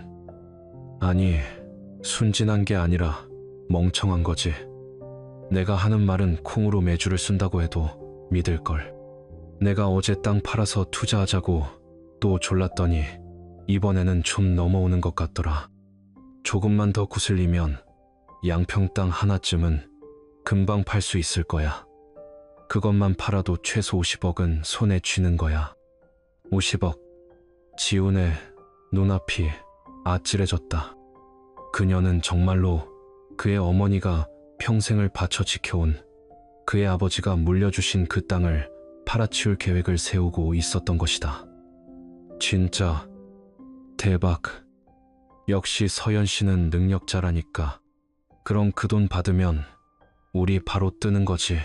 Speaker 1: 아니, 순진한 게 아니라 멍청한 거지. 내가 하는 말은 콩으로 매주를 쓴다고 해도 믿을걸. 내가 어제 땅 팔아서 투자하자고 또 졸랐더니 이번에는 좀 넘어오는 것 같더라. 조금만 더 구슬리면 양평 땅 하나쯤은 금방 팔 수 있을 거야. 그것만 팔아도 최소 50억은 손에 쥐는 거야. 50억. 지훈의 눈앞이 아찔해졌다. 그녀는 정말로 그의 어머니가 평생을 바쳐 지켜온 그의 아버지가 물려주신 그 땅을 팔아치울 계획을 세우고 있었던 것이다. 진짜 대박. 역시 서연 씨는 능력자라니까. 그럼 그 돈 받으면 우리 바로 뜨는 거지.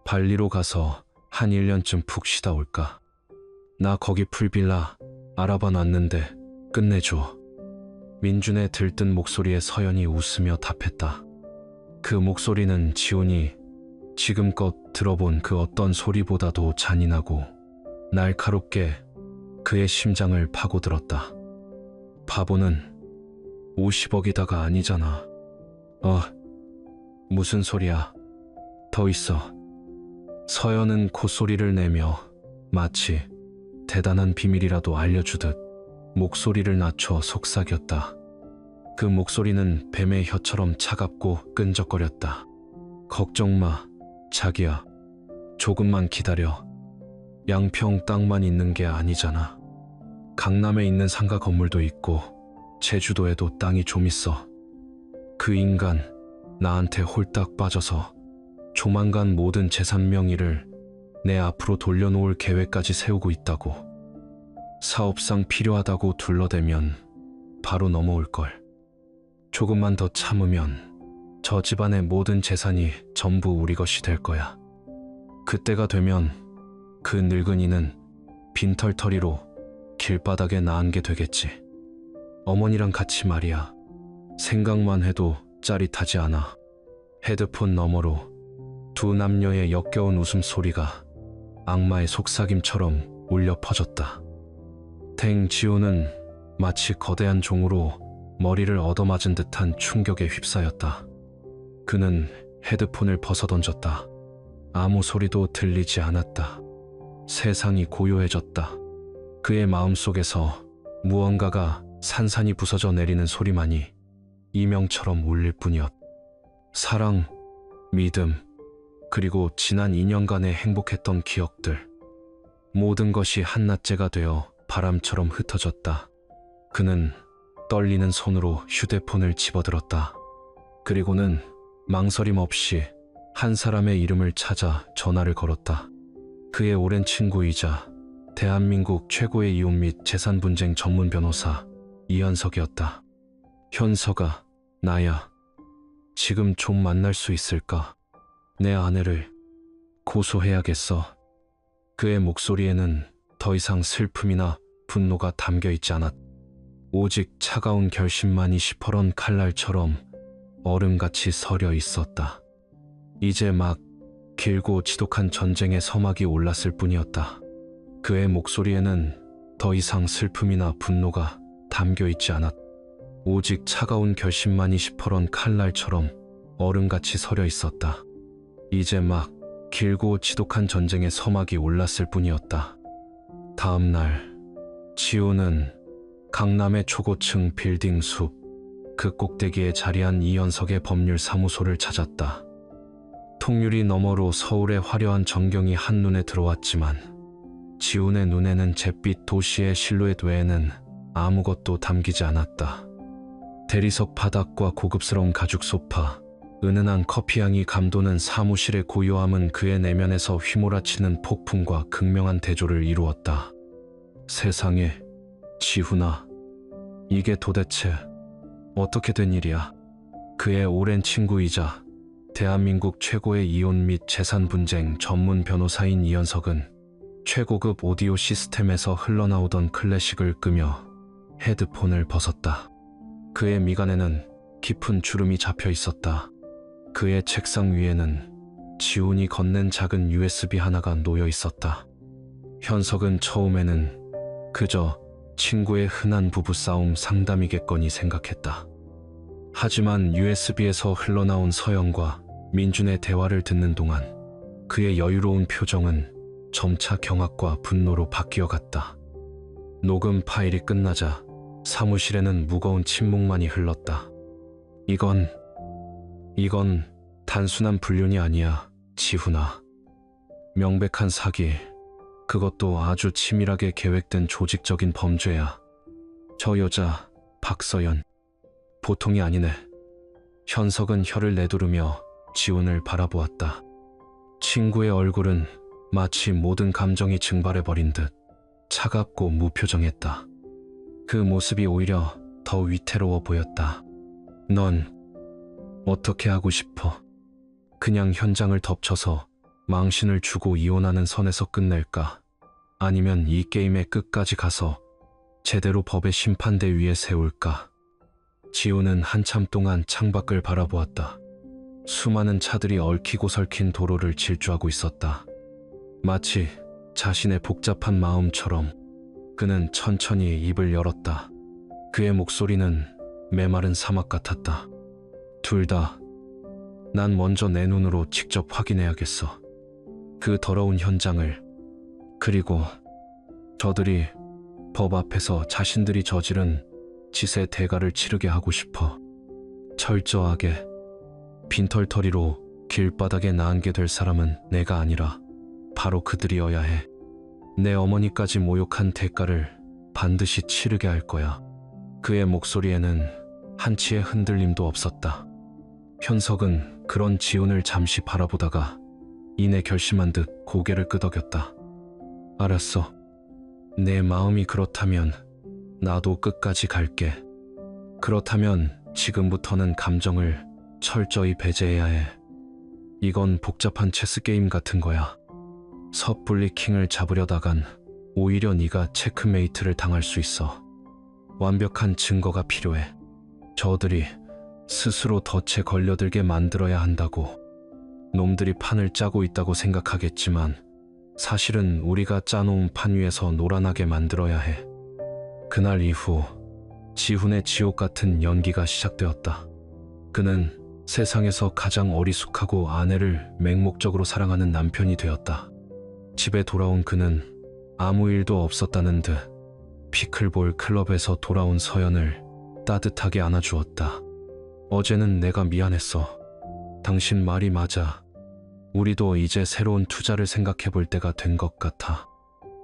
Speaker 1: 발리로 가서 한 1년쯤 푹 쉬다 올까. 나 거기 풀빌라 알아봐 놨는데 끝내줘. 민준의 들뜬 목소리에 서연이 웃으며 답했다. 그 목소리는 지훈이 지금껏 들어본 그 어떤 소리보다도 잔인하고 날카롭게 그의 심장을 파고들었다. 바보는 50억이다가 아니잖아. 무슨 소리야. 더 있어. 서연은 콧소리를 내며 마치 대단한 비밀이라도 알려주듯 목소리를 낮춰 속삭였다. 그 목소리는 뱀의 혀처럼 차갑고 끈적거렸다. 걱정 마, 자기야. 조금만 기다려. 양평 땅만 있는 게 아니잖아. 강남에 있는 상가 건물도 있고 제주도에도 땅이 좀 있어. 그 인간 나한테 홀딱 빠져서 조만간 모든 재산 명의를 내 앞으로 돌려놓을 계획까지 세우고 있다고. 사업상 필요하다고 둘러대면 바로 넘어올걸. 조금만 더 참으면 저 집안의 모든 재산이 전부 우리 것이 될 거야. 그때가 되면 그 늙은이는 빈털터리로 길바닥에 나앉게 되겠지. 어머니랑 같이 말이야. 생각만 해도 짜릿하지 않아. 헤드폰 너머로 두 남녀의 역겨운 웃음소리가 악마의 속삭임처럼 울려 퍼졌다. 지훈은 마치 거대한 종으로 머리를 얻어맞은 듯한 충격에 휩싸였다. 그는 헤드폰을 벗어던졌다. 아무 소리도 들리지 않았다. 세상이 고요해졌다. 그의 마음속에서 무언가가 산산이 부서져 내리는 소리만이 이명처럼 울릴 뿐이었다. 사랑, 믿음, 그리고 지난 2년간의 행복했던 기억들. 모든 것이 한낱째가 되어 바람처럼 흩어졌다. 그는 떨리는 손으로 휴대폰을 집어들었다. 그리고는 망설임 없이 한 사람의 이름을 찾아 전화를 걸었다. 그의 오랜 친구이자 대한민국 최고의 이혼 및 재산 분쟁 전문 변호사 이현석이었다. 현석아, 나야. 지금 좀 만날 수 있을까? 내 아내를 고소해야겠어. 그의 목소리에는 더 이상 슬픔이나 분노가 담겨 있지 않았다. 오직 차가운 결심만이 시퍼런 칼날처럼 얼음같이 서려 있었다. 이제 막 길고 지독한 전쟁의 서막이 올랐을 뿐이었다. 그의 목소리에는 더 이상 슬픔이나 분노가 담겨 있지 않았다. 오직 차가운 결심만이 시퍼런 칼날처럼 얼음같이 서려 있었다. 이제 막 길고 지독한 전쟁의 서막이 올랐을 뿐이었다. 다음 날, 지우는 강남의 초고층 빌딩 숲, 그 꼭대기에 자리한 이현석의 법률사무소를 찾았다. 통유리 너머로 서울의 화려한 전경이 한눈에 들어왔지만 지훈의 눈에는 잿빛 도시의 실루엣 외에는 아무것도 담기지 않았다. 대리석 바닥과 고급스러운 가죽 소파, 은은한 커피향이 감도는 사무실의 고요함은 그의 내면에서 휘몰아치는 폭풍과 극명한 대조를 이루었다. 세상에, 지훈아, 이게 도대체 어떻게 된 일이야? 그의 오랜 친구이자 대한민국 최고의 이혼 및 재산 분쟁 전문 변호사인 이현석은 최고급 오디오 시스템에서 흘러나오던 클래식을 끄며 헤드폰을 벗었다. 그의 미간에는 깊은 주름이 잡혀 있었다. 그의 책상 위에는 지훈이 건넨 작은 USB 하나가 놓여 있었다. 현석은 처음에는 그저 친구의 흔한 부부싸움 상담이겠거니 생각했다. 하지만 USB에서 흘러나온 서영과 민준의 대화를 듣는 동안 그의 여유로운 표정은 점차 경악과 분노로 바뀌어갔다. 녹음 파일이 끝나자 사무실에는 무거운 침묵만이 흘렀다. 이건 단순한 불륜이 아니야, 지훈아. 명백한 사기, 그것도 아주 치밀하게 계획된 조직적인 범죄야. 저 여자, 박서연, 보통이 아니네. 현석은 혀를 내두르며 지훈을 바라보았다. 친구의 얼굴은 마치 모든 감정이 증발해버린 듯 차갑고 무표정했다. 그 모습이 오히려 더 위태로워 보였다. 넌 어떻게 하고 싶어? 그냥 현장을 덮쳐서 망신을 주고 이혼하는 선에서 끝낼까? 아니면 이 게임의 끝까지 가서 제대로 법의 심판대 위에 세울까? 지훈은 한참 동안 창밖을 바라보았다. 수많은 차들이 얽히고 설킨 도로를 질주하고 있었다. 마치 자신의 복잡한 마음처럼 그는 천천히 입을 열었다. 그의 목소리는 메마른 사막 같았다. 둘 다, 난 먼저 내 눈으로 직접 확인해야겠어. 그 더러운 현장을. 그리고 저들이 법 앞에서 자신들이 저지른 짓의 대가를 치르게 하고 싶어. 철저하게, 빈털터리로 길바닥에 나앉게 될 사람은 내가 아니라 바로 그들이어야 해. 내 어머니까지 모욕한 대가를 반드시 치르게 할 거야. 그의 목소리에는 한치의 흔들림도 없었다. 현석은 그런 지훈을 잠시 바라보다가 이내 결심한 듯 고개를 끄덕였다. 알았어. 내 마음이 그렇다면 나도 끝까지 갈게. 그렇다면 지금부터는 감정을 철저히 배제해야 해. 이건 복잡한 체스게임 같은 거야. 섣불리 킹을 잡으려다간 오히려 네가 체크메이트를 당할 수 있어. 완벽한 증거가 필요해. 저들이 스스로 덫에 걸려들게 만들어야 한다고. 놈들이 판을 짜고 있다고 생각하겠지만 사실은 우리가 짜놓은 판 위에서 놀아나게 만들어야 해. 그날 이후 지훈의 지옥 같은 연기가 시작되었다. 그는 세상에서 가장 어리숙하고 아내를 맹목적으로 사랑하는 남편이 되었다. 집에 돌아온 그는 아무 일도 없었다는 듯 피클볼 클럽에서 돌아온 서연을 따뜻하게 안아주었다. 어제는 내가 미안했어. 당신 말이 맞아. 우리도 이제 새로운 투자를 생각해 볼 때가 된 것 같아.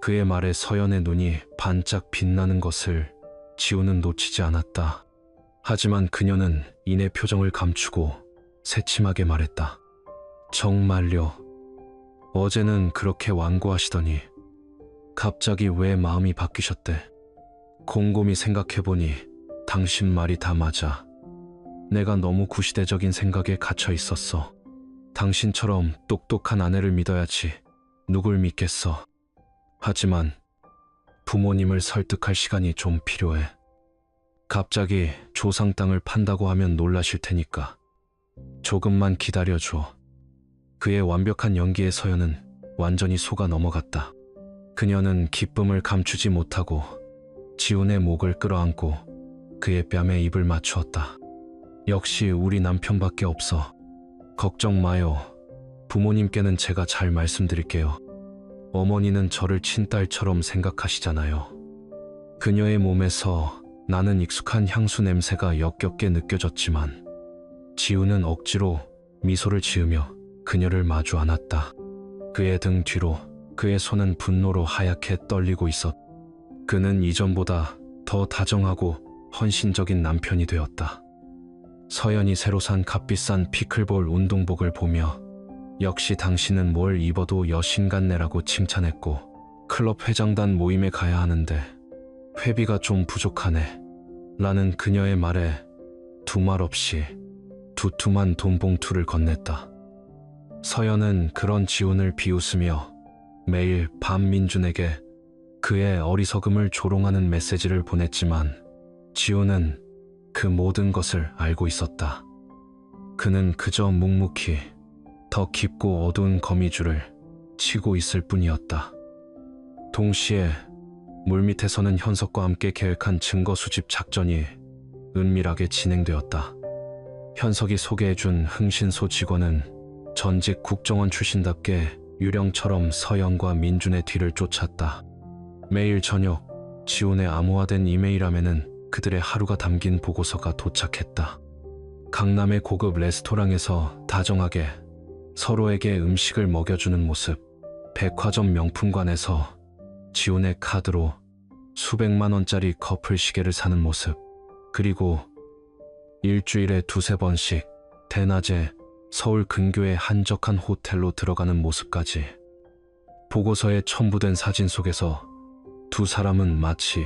Speaker 1: 그의 말에 서연의 눈이 반짝 빛나는 것을 지우는 놓치지 않았다. 하지만 그녀는 이내 표정을 감추고 새침하게 말했다. 정말요. 어제는 그렇게 완고하시더니 갑자기 왜 마음이 바뀌셨대? 곰곰이 생각해보니 당신 말이 다 맞아. 내가 너무 구시대적인 생각에 갇혀 있었어. 당신처럼 똑똑한 아내를 믿어야지 누굴 믿겠어. 하지만 부모님을 설득할 시간이 좀 필요해. 갑자기 조상 땅을 판다고 하면 놀라실 테니까 조금만 기다려줘. 그의 완벽한 연기에 서연은 완전히 속아 넘어갔다. 그녀는 기쁨을 감추지 못하고 지훈의 목을 끌어안고 그의 뺨에 입을 맞추었다. 역시 우리 남편밖에 없어. 걱정 마요. 부모님께는 제가 잘 말씀드릴게요. 어머니는 저를 친딸처럼 생각하시잖아요. 그녀의 몸에서 나는 익숙한 향수 냄새가 역겹게 느껴졌지만 지훈은 억지로 미소를 지으며 그녀를 마주 안았다. 그의 등 뒤로 그의 손은 분노로 하얗게 떨리고 있었다. 그는 이전보다 더 다정하고 헌신적인 남편이 되었다. 서연이 새로 산 값비싼 피클볼 운동복을 보며 역시 당신은 뭘 입어도 여신 같네라고 칭찬했고, 클럽 회장단 모임에 가야 하는데 회비가 좀 부족하네 라는 그녀의 말에 두말 없이 두툼한 돈 봉투를 건넸다. 서연은 그런 지훈을 비웃으며 매일 밤 민준에게 그의 어리석음을 조롱하는 메시지를 보냈지만 지훈은 그 모든 것을 알고 있었다. 그는 그저 묵묵히 더 깊고 어두운 거미줄을 치고 있을 뿐이었다. 동시에 물밑에서는 현석과 함께 계획한 증거 수집 작전이 은밀하게 진행되었다. 현석이 소개해준 흥신소 직원은 전직 국정원 출신답게 유령처럼 서연과 민준의 뒤를 쫓았다. 매일 저녁 지훈의 암호화된 이메일함에는 그들의 하루가 담긴 보고서가 도착했다. 강남의 고급 레스토랑에서 다정하게 서로에게 음식을 먹여주는 모습, 백화점 명품관에서 지훈의 카드로 수백만 원짜리 커플 시계를 사는 모습, 그리고 일주일에 두세 번씩 대낮에 서울 근교의 한적한 호텔로 들어가는 모습까지. 보고서에 첨부된 사진 속에서 두 사람은 마치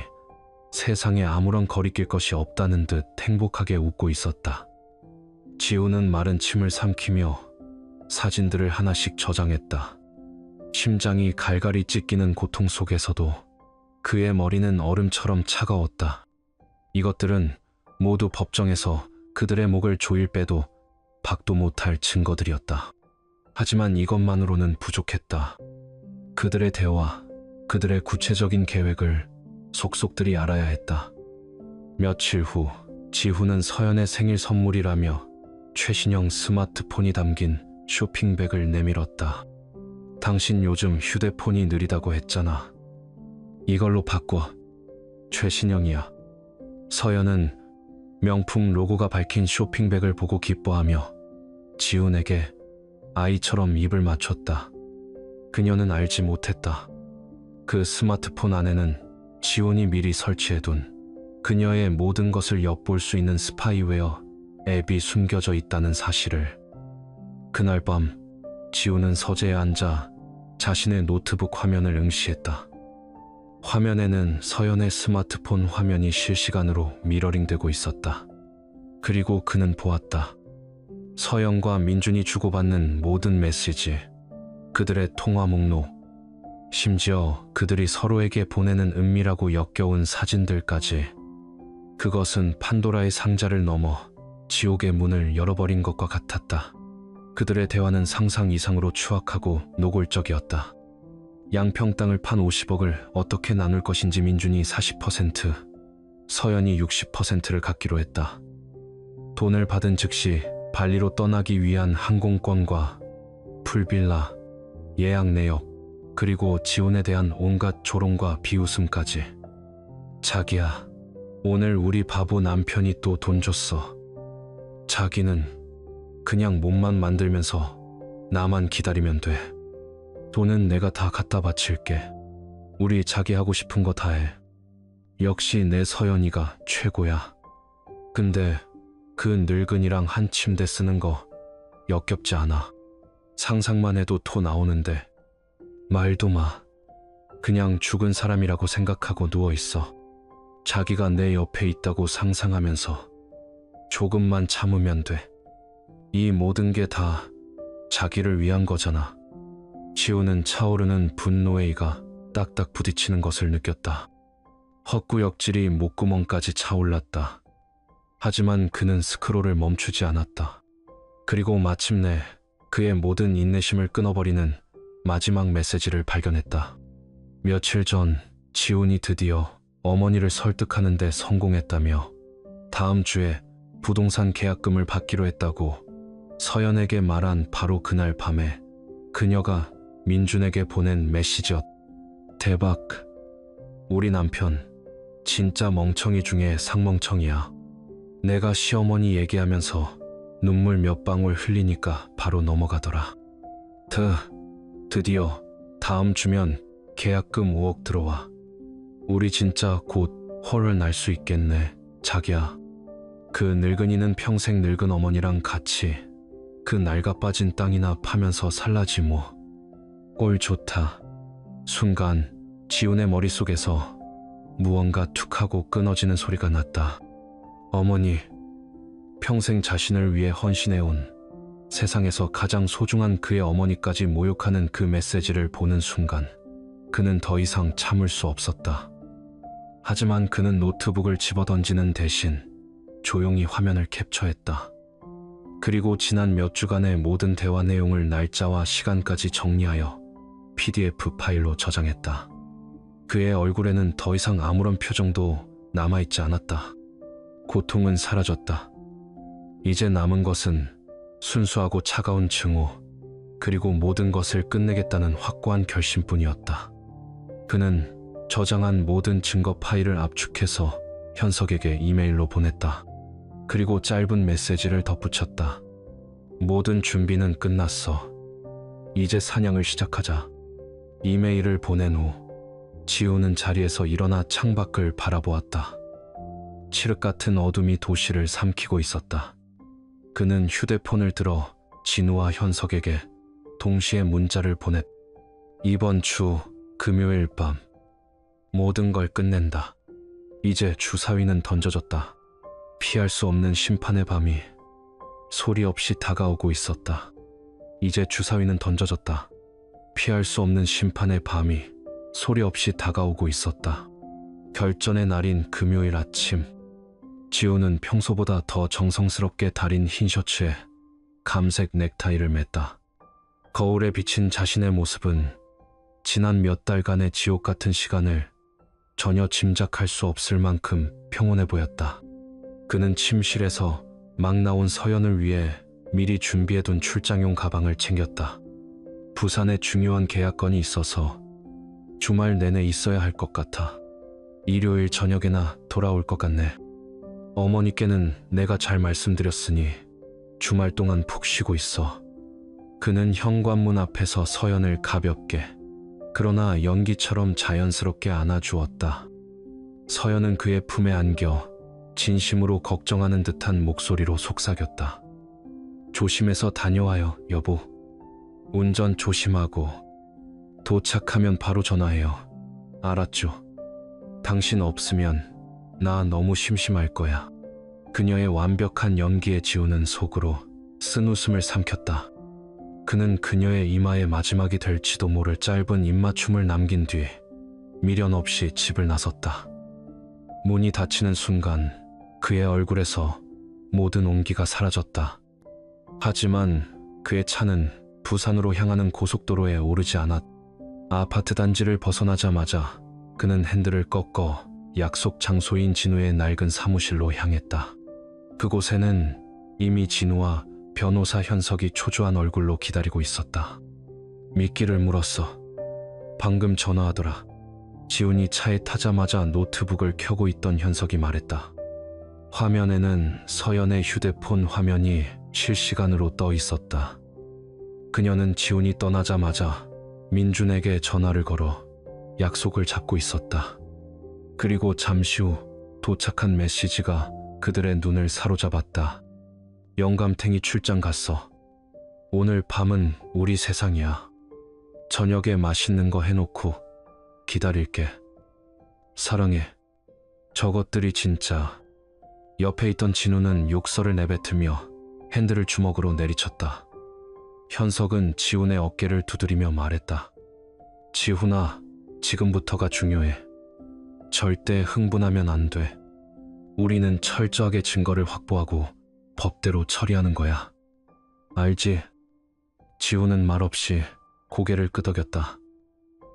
Speaker 1: 세상에 아무런 거리낄 것이 없다는 듯 행복하게 웃고 있었다. 지훈은 마른 침을 삼키며 사진들을 하나씩 저장했다. 심장이 갈갈이 찢기는 고통 속에서도 그의 머리는 얼음처럼 차가웠다. 이것들은 모두 법정에서 그들의 목을 조일 빼도 박도 못할 증거들이었다. 하지만 이것만으로는 부족했다. 그들의 대화, 그들의 구체적인 계획을 속속들이 알아야 했다. 며칠 후 지훈은 서연의 생일 선물이라며 최신형 스마트폰이 담긴 쇼핑백을 내밀었다. 당신 요즘 휴대폰이 느리다고 했잖아. 이걸로 바꿔. 최신형이야. 서연은 명품 로고가 밝힌 쇼핑백을 보고 기뻐하며 지훈에게 아이처럼 입을 맞췄다. 그녀는 알지 못했다. 그 스마트폰 안에는 지훈이 미리 설치해둔 그녀의 모든 것을 엿볼 수 있는 스파이웨어 앱이 숨겨져 있다는 사실을. 그날 밤 지훈은 서재에 앉아 자신의 노트북 화면을 응시했다. 화면에는 서연의 스마트폰 화면이 실시간으로 미러링되고 있었다. 그리고 그는 보았다. 서연과 민준이 주고받는 모든 메시지, 그들의 통화 목록, 심지어 그들이 서로에게 보내는 은밀하고 역겨운 사진들까지. 그것은 판도라의 상자를 넘어 지옥의 문을 열어버린 것과 같았다. 그들의 대화는 상상 이상으로 추악하고 노골적이었다. 양평 땅을 판 50억을 어떻게 나눌 것인지 민준이 40%, 서연이 60%를 갖기로 했다. 돈을 받은 즉시 발리로 떠나기 위한 항공권과 풀빌라, 예약 내역, 그리고 지훈에 대한 온갖 조롱과 비웃음까지. 자기야, 오늘 우리 바보 남편이 또 돈 줬어. 자기는 그냥 몸만 만들면서 나만 기다리면 돼. 돈은 내가 다 갖다 바칠게. 우리 자기 하고 싶은 거 다 해. 역시 내 서연이가 최고야. 근데 그 늙은이랑 한 침대 쓰는 거 역겹지 않아. 상상만 해도 토 나오는데. 말도 마. 그냥 죽은 사람이라고 생각하고 누워있어. 자기가 내 옆에 있다고 상상하면서 조금만 참으면 돼. 이 모든 게 다 자기를 위한 거잖아. 지우는 차오르는 분노의 이가 딱딱 부딪히는 것을 느꼈다. 헛구역질이 목구멍까지 차올랐다. 하지만 그는 스크롤을 멈추지 않았다. 그리고 마침내 그의 모든 인내심을 끊어버리는 마지막 메시지를 발견했다. 며칠 전 지훈이 드디어 어머니를 설득하는 데 성공했다며 다음 주에 부동산 계약금을 받기로 했다고 서연에게 말한 바로 그날 밤에 그녀가 민준에게 보낸 메시지였다. 대박. 우리 남편 진짜 멍청이 중에 상멍청이야. 내가 시어머니 얘기하면서 눈물 몇 방울 흘리니까 바로 넘어가더라. 드디어 다음 주면 계약금 5억 들어와. 우리 진짜 곧 헐을 날 수 있겠네, 자기야. 그 늙은이는 평생 늙은 어머니랑 같이 그 낡아 빠진 땅이나 파면서 살라지 뭐. 꼴 좋다. 순간 지훈의 머릿속에서 무언가 툭 하고 끊어지는 소리가 났다. 어머니, 평생 자신을 위해 헌신해온 세상에서 가장 소중한 그의 어머니까지 모욕하는 그 메시지를 보는 순간 그는 더 이상 참을 수 없었다. 하지만 그는 노트북을 집어던지는 대신 조용히 화면을 캡처했다. 그리고 지난 몇 주간의 모든 대화 내용을 날짜와 시간까지 정리하여 PDF 파일로 저장했다. 그의 얼굴에는 더 이상 아무런 표정도 남아있지 않았다. 고통은 사라졌다. 이제 남은 것은 순수하고 차가운 증오, 그리고 모든 것을 끝내겠다는 확고한 결심뿐이었다. 그는 저장한 모든 증거 파일을 압축해서 현석에게 이메일로 보냈다. 그리고 짧은 메시지를 덧붙였다. 모든 준비는 끝났어. 이제 사냥을 시작하자. 이메일을 보낸 후 지우는 자리에서 일어나 창밖을 바라보았다. 칠흑 같은 어둠이 도시를 삼키고 있었다. 그는 휴대폰을 들어 진우와 현석에게 동시에 문자를 보냈다. 이번 주 금요일 밤 모든 걸 끝낸다. 이제 주사위는 던져졌다. 피할 수 없는 심판의 밤이 소리 없이 다가오고 있었다. 이제 주사위는 던져졌다. 피할 수 없는 심판의 밤이 소리 없이 다가오고 있었다. 결전의 날인 금요일 아침, 지우는 평소보다 더 정성스럽게 다린 흰 셔츠에 감색 넥타이를 맸다. 거울에 비친 자신의 모습은 지난 몇 달간의 지옥 같은 시간을 전혀 짐작할 수 없을 만큼 평온해 보였다. 그는 침실에서 막 나온 서연을 위해 미리 준비해둔 출장용 가방을 챙겼다. 부산에 중요한 계약건이 있어서 주말 내내 있어야 할 것 같아. 일요일 저녁에나 돌아올 것 같네. 어머니께는 내가 잘 말씀드렸으니 주말 동안 푹 쉬고 있어. 그는 현관문 앞에서 서연을 가볍게, 그러나 연기처럼 자연스럽게 안아주었다. 서연은 그의 품에 안겨 진심으로 걱정하는 듯한 목소리로 속삭였다. 조심해서 다녀와요, 여보. 운전 조심하고 도착하면 바로 전화해요. 알았죠? 당신 없으면 나 너무 심심할 거야. 그녀의 완벽한 연기에 지우는 속으로 쓴웃음을 삼켰다. 그는 그녀의 이마의 마지막이 될지도 모를 짧은 입맞춤을 남긴 뒤 미련 없이 집을 나섰다. 문이 닫히는 순간 그의 얼굴에서 모든 온기가 사라졌다. 하지만 그의 차는 부산으로 향하는 고속도로에 오르지 않았다. 아파트 단지를 벗어나자마자 그는 핸들을 꺾어 약속 장소인 진우의 낡은 사무실로 향했다. 그곳에는 이미 진우와 변호사 현석이 초조한 얼굴로 기다리고 있었다. 미끼를 물었어. 방금 전화하더라. 지훈이 차에 타자마자 노트북을 켜고 있던 현석이 말했다. 화면에는 서연의 휴대폰 화면이 실시간으로 떠 있었다. 그녀는 지훈이 떠나자마자 민준에게 전화를 걸어 약속을 잡고 있었다. 그리고 잠시 후 도착한 메시지가 그들의 눈을 사로잡았다. 영감탱이 출장 갔어. 오늘 밤은 우리 세상이야. 저녁에 맛있는 거 해놓고 기다릴게. 사랑해. 저것들이 진짜. 옆에 있던 진우는 욕설을 내뱉으며 핸들을 주먹으로 내리쳤다. 현석은 지훈의 어깨를 두드리며 말했다. 지훈아, 지금부터가 중요해. 절대 흥분하면 안 돼. 우리는 철저하게 증거를 확보하고 법대로 처리하는 거야. 알지? 지훈은 말없이 고개를 끄덕였다.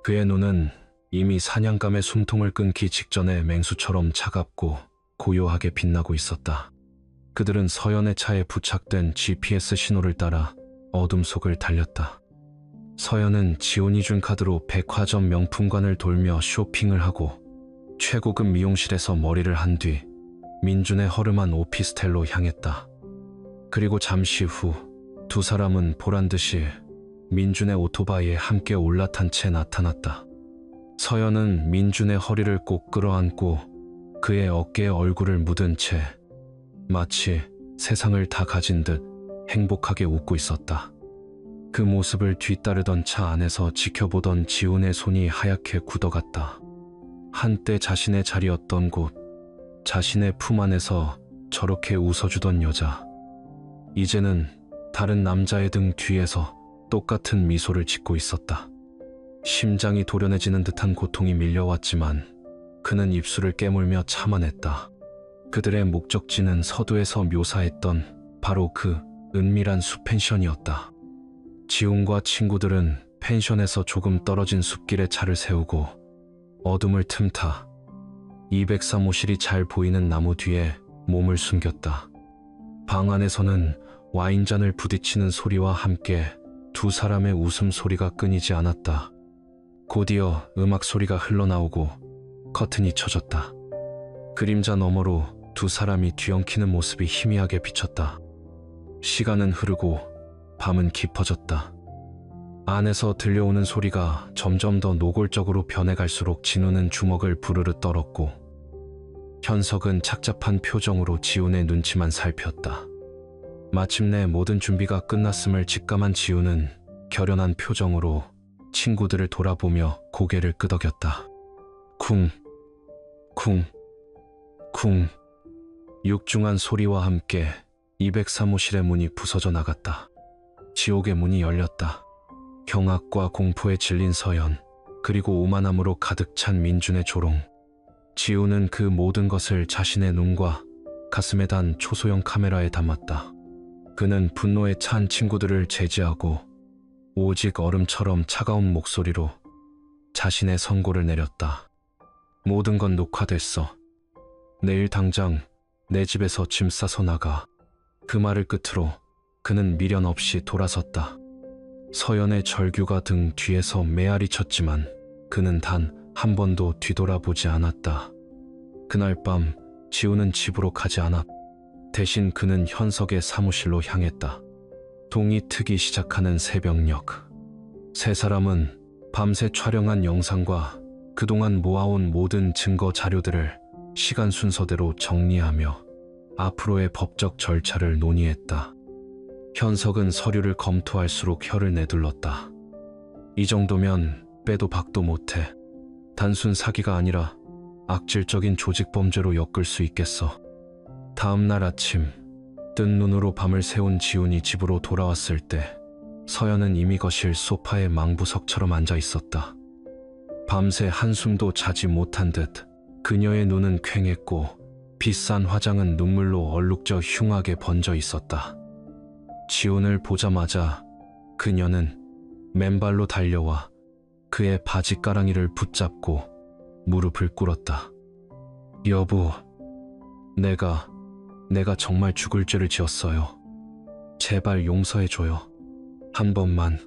Speaker 1: 그의 눈은 이미 사냥감의 숨통을 끊기 직전에 맹수처럼 차갑고 고요하게 빛나고 있었다. 그들은 서연의 차에 부착된 GPS 신호를 따라 어둠 속을 달렸다. 서연은 지훈이 준 카드로 백화점 명품관을 돌며 쇼핑을 하고 최고급 미용실에서 머리를 한 뒤 민준의 허름한 오피스텔로 향했다. 그리고 잠시 후 두 사람은 보란듯이 민준의 오토바이에 함께 올라탄 채 나타났다. 서연은 민준의 허리를 꼭 끌어안고 그의 어깨에 얼굴을 묻은 채 마치 세상을 다 가진 듯 행복하게 웃고 있었다. 그 모습을 뒤따르던 차 안에서 지켜보던 지훈의 손이 하얗게 굳어갔다. 한때 자신의 자리였던 곳, 자신의 품 안에서 저렇게 웃어주던 여자. 이제는 다른 남자의 등 뒤에서 똑같은 미소를 짓고 있었다. 심장이 도련해지는 듯한 고통이 밀려왔지만 그는 입술을 깨물며 참아냈다. 그들의 목적지는 서두에서 묘사했던 바로 그 은밀한 숲 펜션이었다. 지훈과 친구들은 펜션에서 조금 떨어진 숲길에 차를 세우고 어둠을 틈타 203호실이 잘 보이는 나무 뒤에 몸을 숨겼다. 방 안에서는 와인잔을 부딪히는 소리와 함께 두 사람의 웃음소리가 끊이지 않았다. 곧이어 음악 소리가 흘러나오고 커튼이 쳐졌다. 그림자 너머로 두 사람이 뒤엉키는 모습이 희미하게 비쳤다. 시간은 흐르고 밤은 깊어졌다. 안에서 들려오는 소리가 점점 더 노골적으로 변해갈수록 진우는 주먹을 부르르 떨었고 현석은 착잡한 표정으로 지훈의 눈치만 살폈다. 마침내 모든 준비가 끝났음을 직감한 지훈은 결연한 표정으로 친구들을 돌아보며 고개를 끄덕였다. 쿵, 쿵, 쿵. 육중한 소리와 함께 203호실의 문이 부서져 나갔다. 지옥의 문이 열렸다. 경악과 공포에 질린 서연, 그리고 오만함으로 가득 찬 민준의 조롱. 지우는 그 모든 것을 자신의 눈과 가슴에 단 초소형 카메라에 담았다. 그는 분노에 찬 친구들을 제지하고 오직 얼음처럼 차가운 목소리로 자신의 선고를 내렸다. 모든 건 녹화됐어. 내일 당장 내 집에서 짐 싸서 나가. 그 말을 끝으로 그는 미련 없이 돌아섰다. 서연의 절규가 등 뒤에서 메아리 쳤지만 그는 단 한 번도 뒤돌아보지 않았다. 그날 밤 지우는 집으로 가지 않았. 대신 그는 현석의 사무실로 향했다. 동이 트기 시작하는 새벽녘. 세 사람은 밤새 촬영한 영상과 그동안 모아온 모든 증거 자료들을 시간 순서대로 정리하며 앞으로의 법적 절차를 논의했다. 현석은 서류를 검토할수록 혀를 내둘렀다. 이 정도면 빼도 박도 못해. 단순 사기가 아니라 악질적인 조직범죄로 엮을 수 있겠어. 다음 날 아침, 뜬 눈으로 밤을 새운 지훈이 집으로 돌아왔을 때 서연은 이미 거실 소파에 망부석처럼 앉아 있었다. 밤새 한숨도 자지 못한 듯 그녀의 눈은 퀭했고 비싼 화장은 눈물로 얼룩져 흉하게 번져 있었다. 지훈을 보자마자 그녀는 맨발로 달려와 그의 바지가랑이를 붙잡고 무릎을 꿇었다. 여보, 내가 정말 죽을 죄를 지었어요. 제발 용서해줘요. 한 번만,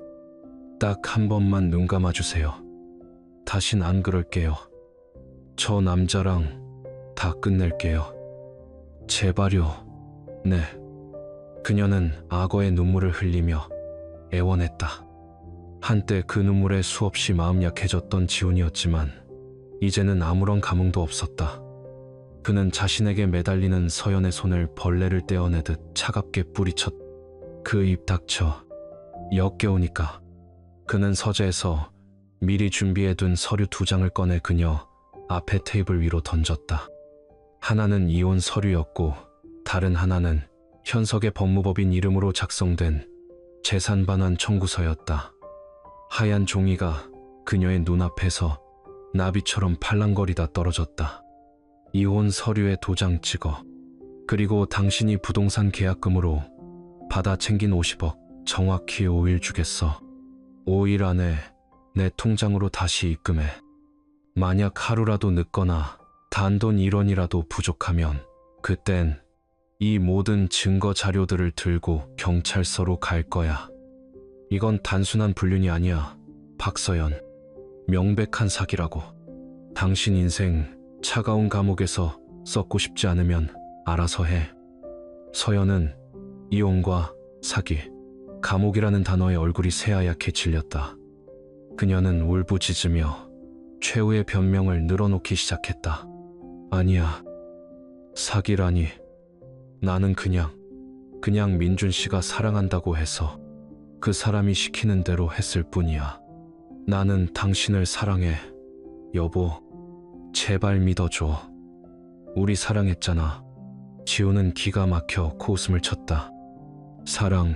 Speaker 1: 딱 한 번만 눈 감아주세요. 다신 안 그럴게요. 저 남자랑 다 끝낼게요. 제발요. 네. 그녀는 악어의 눈물을 흘리며 애원했다. 한때 그 눈물에 수없이 마음 약해졌던 지훈이었지만 이제는 아무런 감흥도 없었다. 그는 자신에게 매달리는 서연의 손을 벌레를 떼어내듯 차갑게 뿌리쳤. 그 입 닥쳐. 역겨우니까. 그는 서재에서 미리 준비해둔 서류 2장을 꺼내 그녀 앞에 테이블 위로 던졌다. 하나는 이혼 서류였고 다른 하나는 현석의 법무법인 이름으로 작성된 재산 반환 청구서였다. 하얀 종이가 그녀의 눈앞에서 나비처럼 팔랑거리다 떨어졌다. 이혼 서류에 도장 찍어. 그리고 당신이 부동산 계약금으로 받아 챙긴 50억 정확히 5일 주겠어. 5일 안에 내 통장으로 다시 입금해. 만약 하루라도 늦거나 단돈 1원이라도 부족하면 그땐 이 모든 증거 자료들을 들고 경찰서로 갈 거야. 이건 단순한 불륜이 아니야, 박서연. 명백한 사기라고. 당신 인생 차가운 감옥에서 썩고 싶지 않으면 알아서 해. 서연은 이혼과 사기, 감옥이라는 단어에 얼굴이 새하얗게 질렸다. 그녀는 울부짖으며 최후의 변명을 늘어놓기 시작했다. 아니야, 사기라니. 나는 그냥 민준 씨가 사랑한다고 해서 그 사람이 시키는 대로 했을 뿐이야. 나는 당신을 사랑해. 여보, 제발 믿어줘. 우리 사랑했잖아. 지우는 기가 막혀 코웃음을 쳤다. 사랑,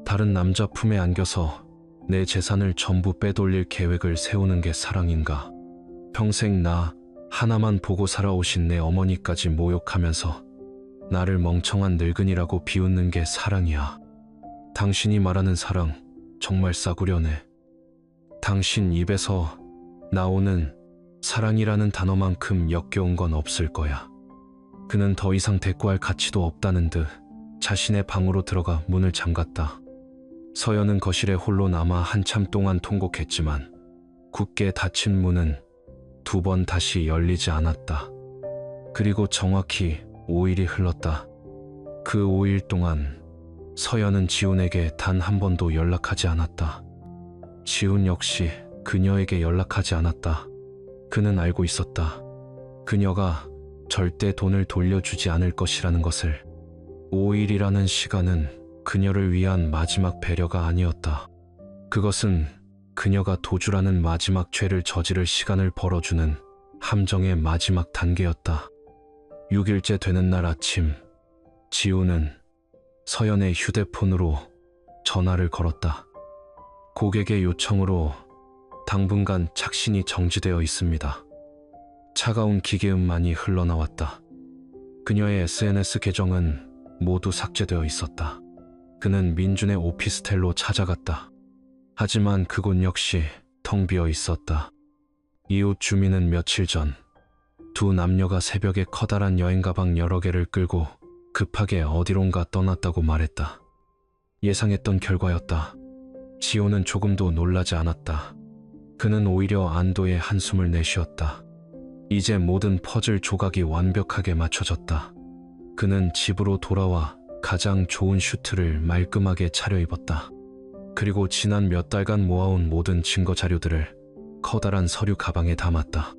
Speaker 1: 다른 남자 품에 안겨서 내 재산을 전부 빼돌릴 계획을 세우는 게 사랑인가? 평생 나 하나만 보고 살아오신 내 어머니까지 모욕하면서 나를 멍청한 늙은이라고 비웃는 게 사랑이야. 당신이 말하는 사랑 정말 싸구려네. 당신 입에서 나오는 사랑이라는 단어만큼 역겨운 건 없을 거야. 그는 더 이상 대꾸할 가치도 없다는 듯 자신의 방으로 들어가 문을 잠갔다. 서연은 거실에 홀로 남아 한참 동안 통곡했지만 굳게 닫힌 문은 2번 다시 열리지 않았다. 그리고 정확히 5일이 흘렀다. 그 5일 동안 서연은 지훈에게 단 한 번도 연락하지 않았다. 지훈 역시 그녀에게 연락하지 않았다. 그는 알고 있었다. 그녀가 절대 돈을 돌려주지 않을 것이라는 것을. 5일이라는 시간은 그녀를 위한 마지막 배려가 아니었다. 그것은 그녀가 도주라는 마지막 죄를 저지를 시간을 벌어주는 함정의 마지막 단계였다. 6일째 되는 날 아침, 지우는 서연의 휴대폰으로 전화를 걸었다. 고객의 요청으로 당분간 착신이 정지되어 있습니다. 차가운 기계음만이 흘러나왔다. 그녀의 SNS 계정은 모두 삭제되어 있었다. 그는 민준의 오피스텔로 찾아갔다. 하지만 그곳 역시 텅 비어 있었다. 이웃 주민은 며칠 전 2 남녀가 새벽에 커다란 여행 가방 여러 개를 끌고 급하게 어디론가 떠났다고 말했다. 예상했던 결과였다. 지호는 조금도 놀라지 않았다. 그는 오히려 안도의 한숨을 내쉬었다. 이제 모든 퍼즐 조각이 완벽하게 맞춰졌다. 그는 집으로 돌아와 가장 좋은 슈트를 말끔하게 차려입었다. 그리고 지난 몇 달간 모아온 모든 증거 자료들을 커다란 서류 가방에 담았다.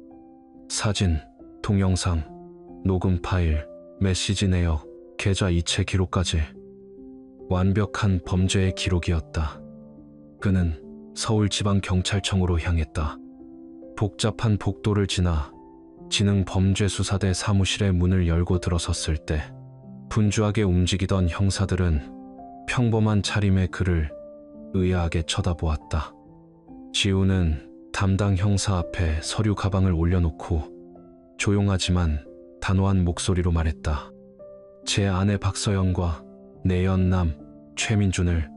Speaker 1: 사진, 동영상, 녹음 파일, 메시지 내역, 계좌 이체 기록까지. 완벽한 범죄의 기록이었다. 그는 서울지방경찰청으로 향했다. 복잡한 복도를 지나 지능범죄수사대 사무실의 문을 열고 들어섰을 때 분주하게 움직이던 형사들은 평범한 차림의 그를 의아하게 쳐다보았다. 지우는 담당 형사 앞에 서류 가방을 올려놓고 조용하지만 단호한 목소리로 말했다. 제 아내 박서연과 내 연남 최민준을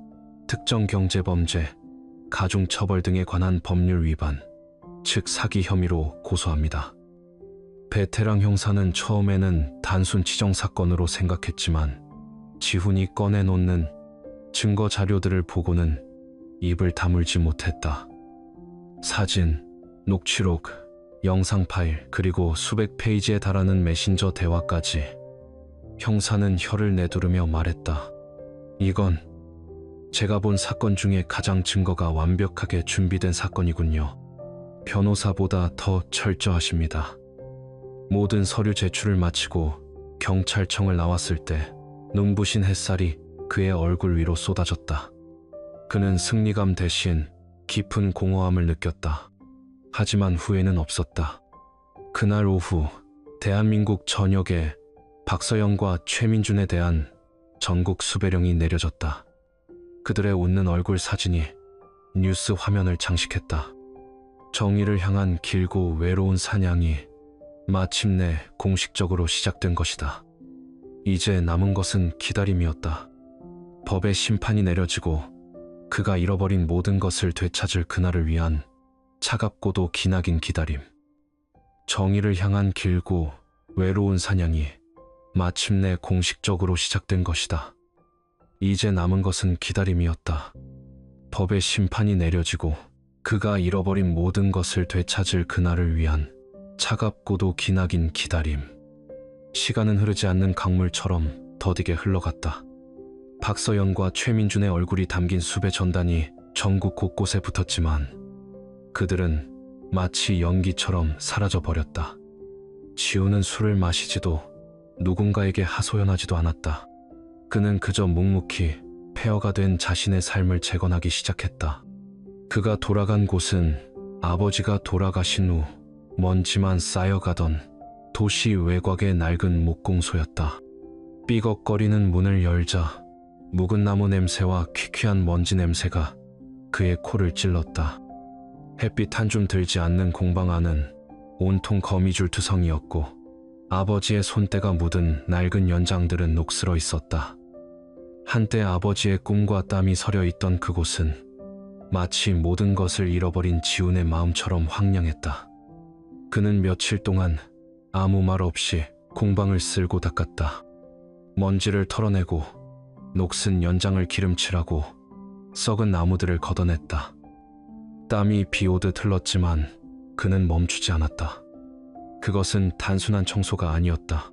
Speaker 1: 특정경제범죄, 가중처벌 등에 관한 법률 위반, 즉 사기 혐의로 고소합니다. 베테랑 형사는 처음에는 단순 치정사건으로 생각했지만 지훈이 꺼내놓는 증거 자료들을 보고는 입을 다물지 못했다. 사진, 녹취록, 영상 파일, 그리고 수백 페이지에 달하는 메신저 대화까지. 형사는 혀를 내두르며 말했다. 이건 제가 본 사건 중에 가장 증거가 완벽하게 준비된 사건이군요. 변호사보다 더 철저하십니다. 모든 서류 제출을 마치고 경찰청을 나왔을 때 눈부신 햇살이 그의 얼굴 위로 쏟아졌다. 그는 승리감 대신 깊은 공허함을 느꼈다. 하지만 후회는 없었다. 그날 오후 대한민국 전역에 박서영과 최민준에 대한 전국 수배령이 내려졌다. 그들의 웃는 얼굴 사진이 뉴스 화면을 장식했다. 정의를 향한 길고 외로운 사냥이 마침내 공식적으로 시작된 것이다. 이제 남은 것은 기다림이었다. 법의 심판이 내려지고 그가 잃어버린 모든 것을 되찾을 그날을 위한 차갑고도 기나긴 기다림. 정의를 향한 길고 외로운 사냥이 마침내 공식적으로 시작된 것이다. 이제 남은 것은 기다림이었다. 법의 심판이 내려지고 그가 잃어버린 모든 것을 되찾을 그날을 위한 차갑고도 기나긴 기다림. 시간은 흐르지 않는 강물처럼 더디게 흘러갔다. 박서영과 최민준의 얼굴이 담긴 수배 전단이 전국 곳곳에 붙었지만 그들은 마치 연기처럼 사라져버렸다. 지우는 술을 마시지도 누군가에게 하소연하지도 않았다. 그는 그저 묵묵히 폐허가 된 자신의 삶을 재건하기 시작했다. 그가 돌아간 곳은 아버지가 돌아가신 후 먼지만 쌓여가던 도시 외곽의 낡은 목공소였다. 삐걱거리는 문을 열자 묵은 나무 냄새와 퀴퀴한 먼지 냄새가 그의 코를 찔렀다. 햇빛 한 줌 들지 않는 공방 안은 온통 거미줄 투성이었고 아버지의 손때가 묻은 낡은 연장들은 녹슬어 있었다. 한때 아버지의 꿈과 땀이 서려 있던 그곳은 마치 모든 것을 잃어버린 지훈의 마음처럼 황량했다. 그는 며칠 동안 아무 말 없이 공방을 쓸고 닦았다. 먼지를 털어내고 녹슨 연장을 기름칠하고 썩은 나무들을 걷어냈다. 땀이 비오듯 흘렀지만 그는 멈추지 않았다. 그것은 단순한 청소가 아니었다.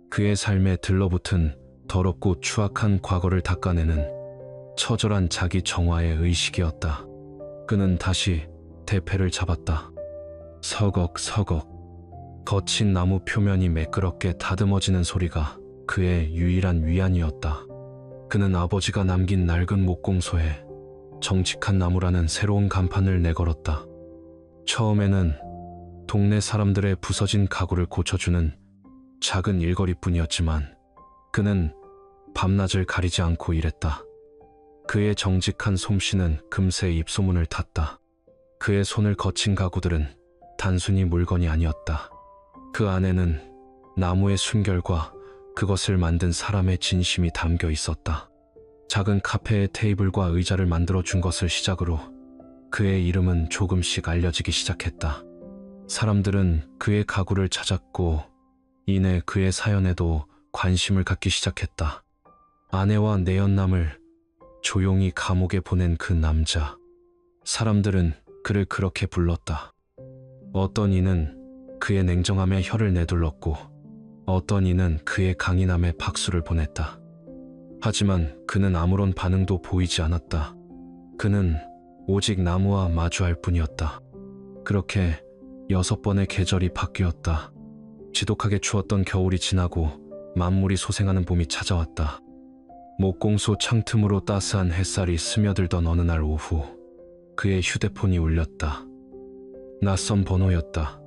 Speaker 1: 그의 삶에 들러붙은 더럽고 추악한 과거를 닦아내는 처절한 자기 정화의 의식이었다. 그는 다시 대패를 잡았다. 서걱서걱 거친 나무 표면이 매끄럽게 다듬어지는 소리가 그의 유일한 위안이었다. 그는 아버지가 남긴 낡은 목공소에 정직한 나무라는 새로운 간판을 내걸었다. 처음에는 동네 사람들의 부서진 가구를 고쳐주는 작은 일거리뿐이었지만 그는 밤낮을 가리지 않고 일했다. 그의 정직한 솜씨는 금세 입소문을 탔다. 그의 손을 거친 가구들은 단순히 물건이 아니었다. 그 안에는 나무의 순결과 그것을 만든 사람의 진심이 담겨 있었다. 작은 카페의 테이블과 의자를 만들어준 것을 시작으로 그의 이름은 조금씩 알려지기 시작했다. 사람들은 그의 가구를 찾았고 이내 그의 사연에도 관심을 갖기 시작했다. 아내와 내연남을 조용히 감옥에 보낸 그 남자. 사람들은 그를 그렇게 불렀다. 어떤 이는 그의 냉정함에 혀를 내둘렀고 어떤 이는 그의 강인함에 박수를 보냈다. 하지만 그는 아무런 반응도 보이지 않았다. 그는 오직 나무와 마주할 뿐이었다. 그렇게 6번의 계절이 바뀌었다. 지독하게 추웠던 겨울이 지나고 만물이 소생하는 봄이 찾아왔다. 목공소 창틈으로 따스한 햇살이 스며들던 어느 날 오후 그의 휴대폰이 울렸다. 낯선 번호였다.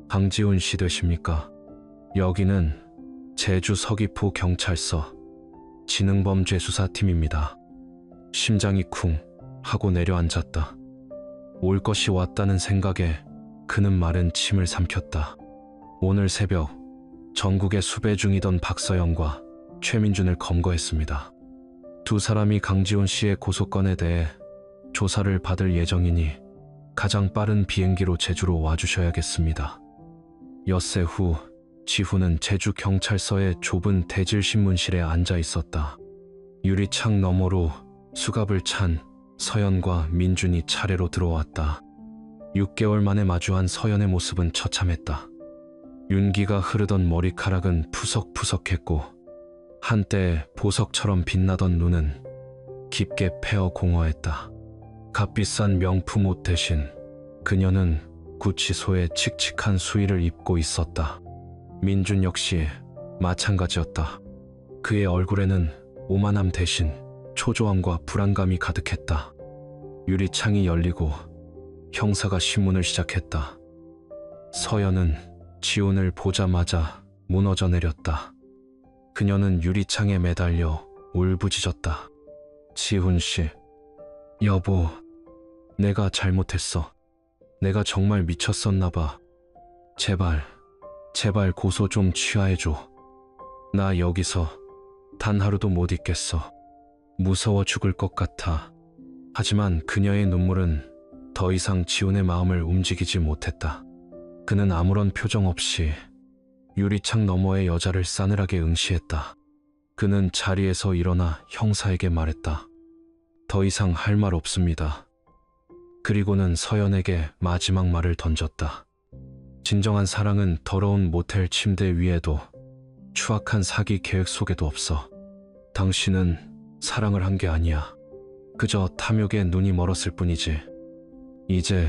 Speaker 1: 강지훈 씨 되십니까? 여기는 제주 서귀포 경찰서 지능범죄수사팀입니다. 심장이 쿵 하고 내려앉았다. 올 것이 왔다는 생각에 그는 마른 침을 삼켰다. 오늘 새벽 전국에 수배 중이던 박서영과 최민준을 검거했습니다. 두 사람이 강지훈 씨의 고소건에 대해 조사를 받을 예정이니 가장 빠른 비행기로 제주로 와주셔야겠습니다. 엿새 후 지훈은 제주경찰서의 좁은 대질신문실에 앉아 있었다. 유리창 너머로 수갑을 찬 서연과 민준이 차례로 들어왔다. 6개월 만에 마주한 서연의 모습은 처참했다. 윤기가 흐르던 머리카락은 푸석푸석했고 한때 보석처럼 빛나던 눈은 깊게 패어 공허했다. 값비싼 명품 옷 대신 그녀는 구치소의 칙칙한 수의를 입고 있었다. 민준 역시 마찬가지였다. 그의 얼굴에는 오만함 대신 초조함과 불안감이 가득했다. 유리창이 열리고 형사가 신문을 시작했다. 서연은 지훈을 보자마자 무너져 내렸다. 그녀는 유리창에 매달려 울부짖었다. 지훈 씨, 여보, 내가 잘못했어. 내가 정말 미쳤었나 봐. 제발 고소 좀 취하해줘. 나 여기서 단 하루도 못 있겠어. 무서워 죽을 것 같아. 하지만 그녀의 눈물은 더 이상 지훈의 마음을 움직이지 못했다. 그는 아무런 표정 없이 유리창 너머의 여자를 싸늘하게 응시했다. 그는 자리에서 일어나 형사에게 말했다. 더 이상 할 말 없습니다. 그리고는 서연에게 마지막 말을 던졌다. 진정한 사랑은 더러운 모텔 침대 위에도 추악한 사기 계획 속에도 없어. 당신은 사랑을 한 게 아니야. 그저 탐욕에 눈이 멀었을 뿐이지. 이제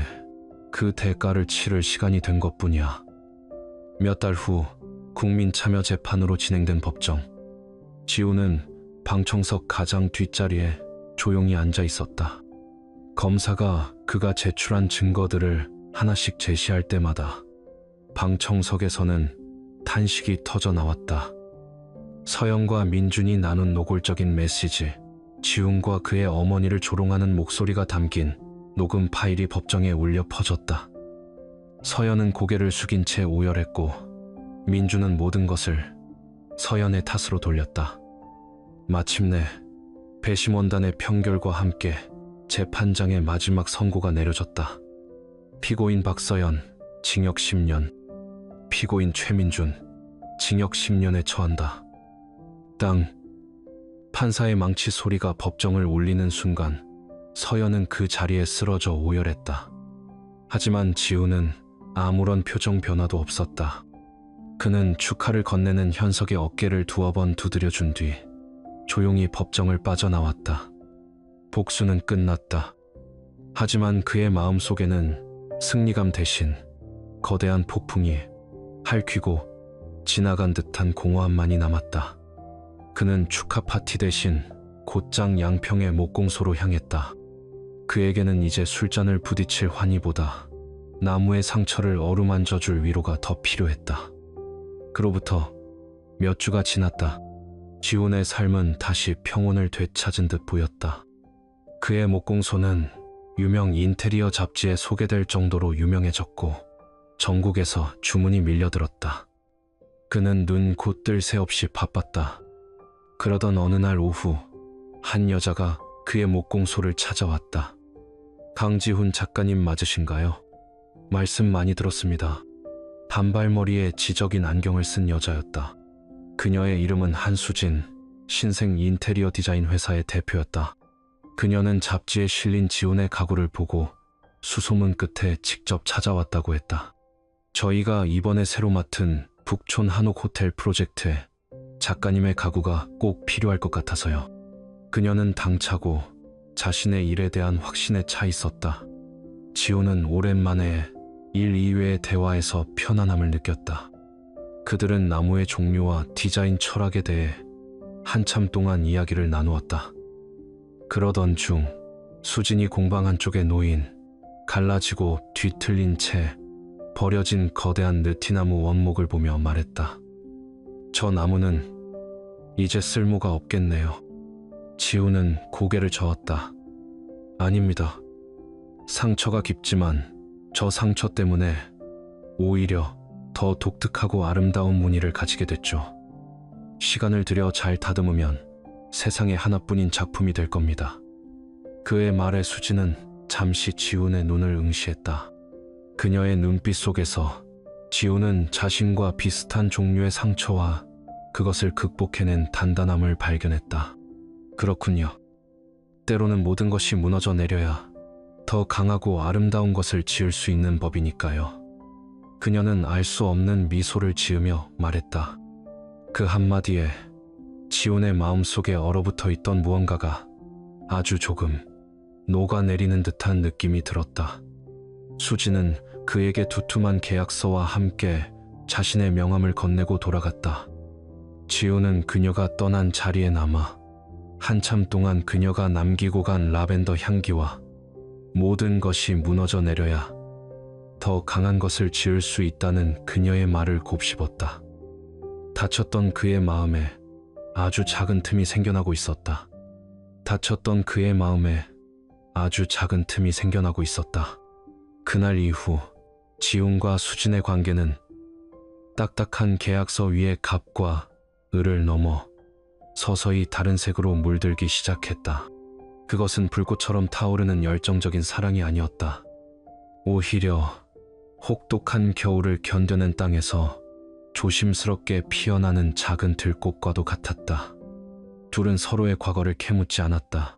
Speaker 1: 그 대가를 치를 시간이 된 것뿐이야. 몇 달 후 국민참여재판으로 진행된 법정. 지훈은 방청석 가장 뒷자리에 조용히 앉아 있었다. 검사가 그가 제출한 증거들을 하나씩 제시할 때마다 방청석에서는 탄식이 터져 나왔다. 서연과 민준이 나눈 노골적인 메시지, 지훈과 그의 어머니를 조롱하는 목소리가 담긴 녹음 파일이 법정에 울려 퍼졌다. 서연은 고개를 숙인 채 오열했고 민준은 모든 것을 서연의 탓으로 돌렸다. 마침내 배심원단의 판결과 함께 재판장의 마지막 선고가 내려졌다. 피고인 박서연, 징역 10년, 피고인 최민준, 징역 10년에 처한다. 땅. 판사의 망치 소리가 법정을 울리는 순간 서연은 그 자리에 쓰러져 오열했다. 하지만 지훈은 아무런 표정 변화도 없었다. 그는 축하를 건네는 현석의 어깨를 두어 번 두드려준 뒤 조용히 법정을 빠져나왔다. 복수는 끝났다. 하지만 그의 마음속에는 승리감 대신 거대한 폭풍이 핥히고 지나간 듯한 공허함만이 남았다. 그는 축하 파티 대신 곧장 양평의 목공소로 향했다. 그에게는 이제 술잔을 부딪힐 환희보다 나무의 상처를 어루만져줄 위로가 더 필요했다. 그로부터 몇 주가 지났다. 지훈의 삶은 다시 평온을 되찾은 듯 보였다. 그의 목공소는 유명 인테리어 잡지에 소개될 정도로 유명해졌고 전국에서 주문이 밀려들었다. 그는 눈 곧 뜰 새 없이 바빴다. 그러던 어느 날 오후 한 여자가 그의 목공소를 찾아왔다. 강지훈 작가님 맞으신가요? 말씀 많이 들었습니다. 단발머리에 지적인 안경을 쓴 여자였다. 그녀의 이름은 한수진, 신생 인테리어 디자인 회사의 대표였다. 그녀는 잡지에 실린 지훈의 가구를 보고 수소문 끝에 직접 찾아왔다고 했다. 저희가 이번에 새로 맡은 북촌 한옥 호텔 프로젝트에 작가님의 가구가 꼭 필요할 것 같아서요. 그녀는 당차고 자신의 일에 대한 확신에 차 있었다. 지훈은 오랜만에 일 이외의 대화에서 편안함을 느꼈다. 그들은 나무의 종류와 디자인 철학에 대해 한참 동안 이야기를 나누었다. 그러던 중 수진이 공방 한쪽에 놓인 갈라지고 뒤틀린 채 버려진 거대한 느티나무 원목을 보며 말했다. 저 나무는 이제 쓸모가 없겠네요. 지훈은 고개를 저었다. 아닙니다. 상처가 깊지만 저 상처 때문에 오히려 더 독특하고 아름다운 무늬를 가지게 됐죠. 시간을 들여 잘 다듬으면 세상에 하나뿐인 작품이 될 겁니다. 그의 말에 수지는 잠시 지훈의 눈을 응시했다. 그녀의 눈빛 속에서 지훈은 자신과 비슷한 종류의 상처와 그것을 극복해낸 단단함을 발견했다. 그렇군요. 때로는 모든 것이 무너져 내려야 더 강하고 아름다운 것을 지을 수 있는 법이니까요. 그녀는 알 수 없는 미소를 지으며 말했다. 그 한마디에 지훈의 마음속에 얼어붙어 있던 무언가가 아주 조금 녹아내리는 듯한 느낌이 들었다. 수지는 그에게 두툼한 계약서와 함께 자신의 명함을 건네고 돌아갔다. 지훈은 그녀가 떠난 자리에 남아 한참 동안 그녀가 남기고 간 라벤더 향기와 모든 것이 무너져 내려야 더 강한 것을 지을 수 있다는 그녀의 말을 곱씹었다. 다쳤던 그의 마음에 아주 작은 틈이 생겨나고 있었다. 다쳤던 그의 마음에 아주 작은 틈이 생겨나고 있었다. 그날 이후 지훈과 수진의 관계는 딱딱한 계약서 위의 갑과 을을 넘어 서서히 다른 색으로 물들기 시작했다. 그것은 불꽃처럼 타오르는 열정적인 사랑이 아니었다. 오히려 혹독한 겨울을 견뎌낸 땅에서 조심스럽게 피어나는 작은 들꽃과도 같았다. 둘은 서로의 과거를 캐묻지 않았다.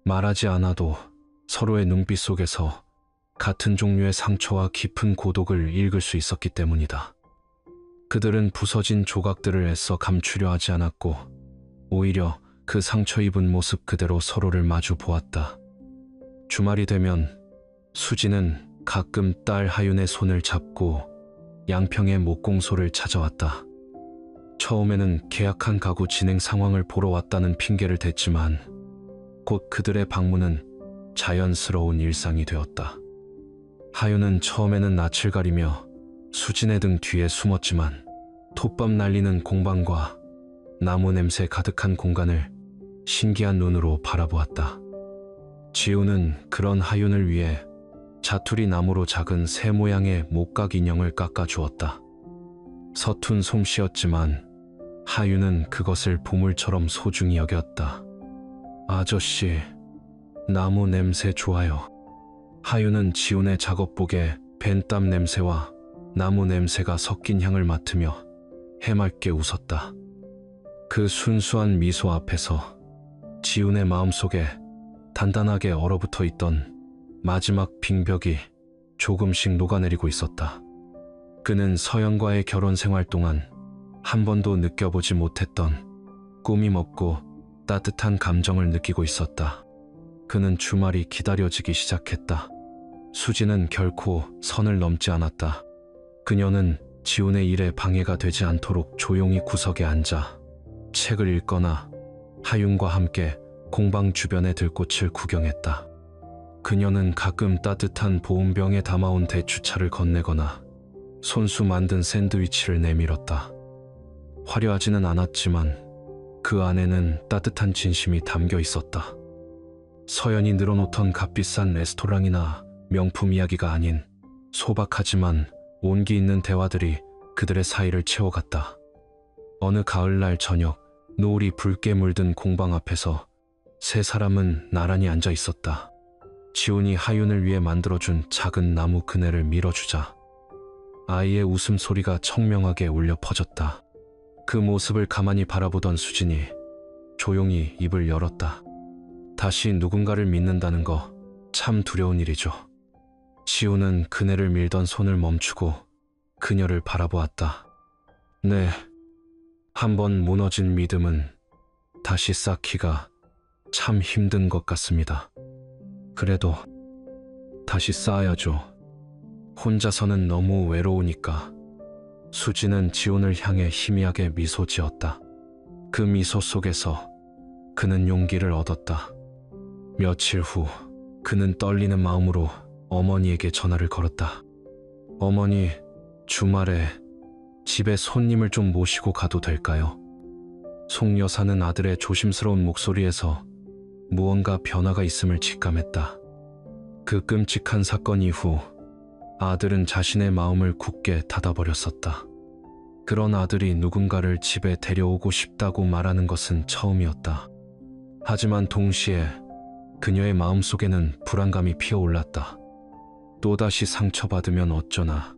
Speaker 1: 말하지 않아도 서로의 눈빛 속에서 같은 종류의 상처와 깊은 고독을 읽을 수 있었기 때문이다. 그들은 부서진 조각들을 애써 감추려 하지 않았고 오히려 그 상처 입은 모습 그대로 서로를 마주 보았다. 주말이 되면 수지는 가끔 딸 하윤의 손을 잡고 양평의 목공소를 찾아왔다. 처음에는 계약한 가구 진행 상황을 보러 왔다는 핑계를 댔지만 곧 그들의 방문은 자연스러운 일상이 되었다. 하윤은 처음에는 낯을 가리며 수진의 등 뒤에 숨었지만 톱밥 날리는 공방과 나무 냄새 가득한 공간을 신기한 눈으로 바라보았다. 지우는 그런 하윤을 위해 자투리 나무로 작은 새 모양의 목각 인형을 깎아주었다. 서툰 솜씨였지만 하윤은 그것을 보물처럼 소중히 여겼다. 아저씨, 나무 냄새 좋아요. 하윤은 지훈의 작업복에 벤땀 냄새와 나무 냄새가 섞인 향을 맡으며 해맑게 웃었다. 그 순수한 미소 앞에서 지훈의 마음속에 단단하게 얼어붙어 있던 마지막 빙벽이 조금씩 녹아내리고 있었다. 그는 서연과의 결혼 생활 동안 한 번도 느껴보지 못했던 꾸밈 없고 따뜻한 감정을 느끼고 있었다. 그는 주말이 기다려지기 시작했다. 수지는 결코 선을 넘지 않았다. 그녀는 지훈의 일에 방해가 되지 않도록 조용히 구석에 앉아 책을 읽거나 하윤과 함께 공방 주변의 들꽃을 구경했다. 그녀는 가끔 따뜻한 보온병에 담아온 대추차를 건네거나 손수 만든 샌드위치를 내밀었다. 화려하지는 않았지만 그 안에는 따뜻한 진심이 담겨 있었다. 서연이 늘어놓던 값비싼 레스토랑이나 명품 이야기가 아닌 소박하지만 온기 있는 대화들이 그들의 사이를 채워갔다. 어느 가을날 저녁, 노을이 붉게 물든 공방 앞에서 세 사람은 나란히 앉아 있었다. 지훈이 하윤을 위해 만들어준 작은 나무 그네를 밀어주자 아이의 웃음소리가 청명하게 울려 퍼졌다. 그 모습을 가만히 바라보던 수진이 조용히 입을 열었다. 다시 누군가를 믿는다는 거 참 두려운 일이죠. 지훈은 그네를 밀던 손을 멈추고 그녀를 바라보았다. 네, 한번 무너진 믿음은 다시 쌓기가 참 힘든 것 같습니다. 그래도 다시 쌓아야죠. 혼자서는 너무 외로우니까. 수지는 지훈을 향해 희미하게 미소 지었다. 그 미소 속에서 그는 용기를 얻었다. 며칠 후 그는 떨리는 마음으로 어머니에게 전화를 걸었다. 어머니, 주말에 집에 손님을 좀 모시고 가도 될까요? 송 여사는 아들의 조심스러운 목소리에서 무언가 변화가 있음을 직감했다. 그 끔찍한 사건 이후 아들은 자신의 마음을 굳게 닫아버렸었다. 그런 아들이 누군가를 집에 데려오고 싶다고 말하는 것은 처음이었다. 하지만 동시에 그녀의 마음속에는 불안감이 피어올랐다. 또다시 상처받으면 어쩌나,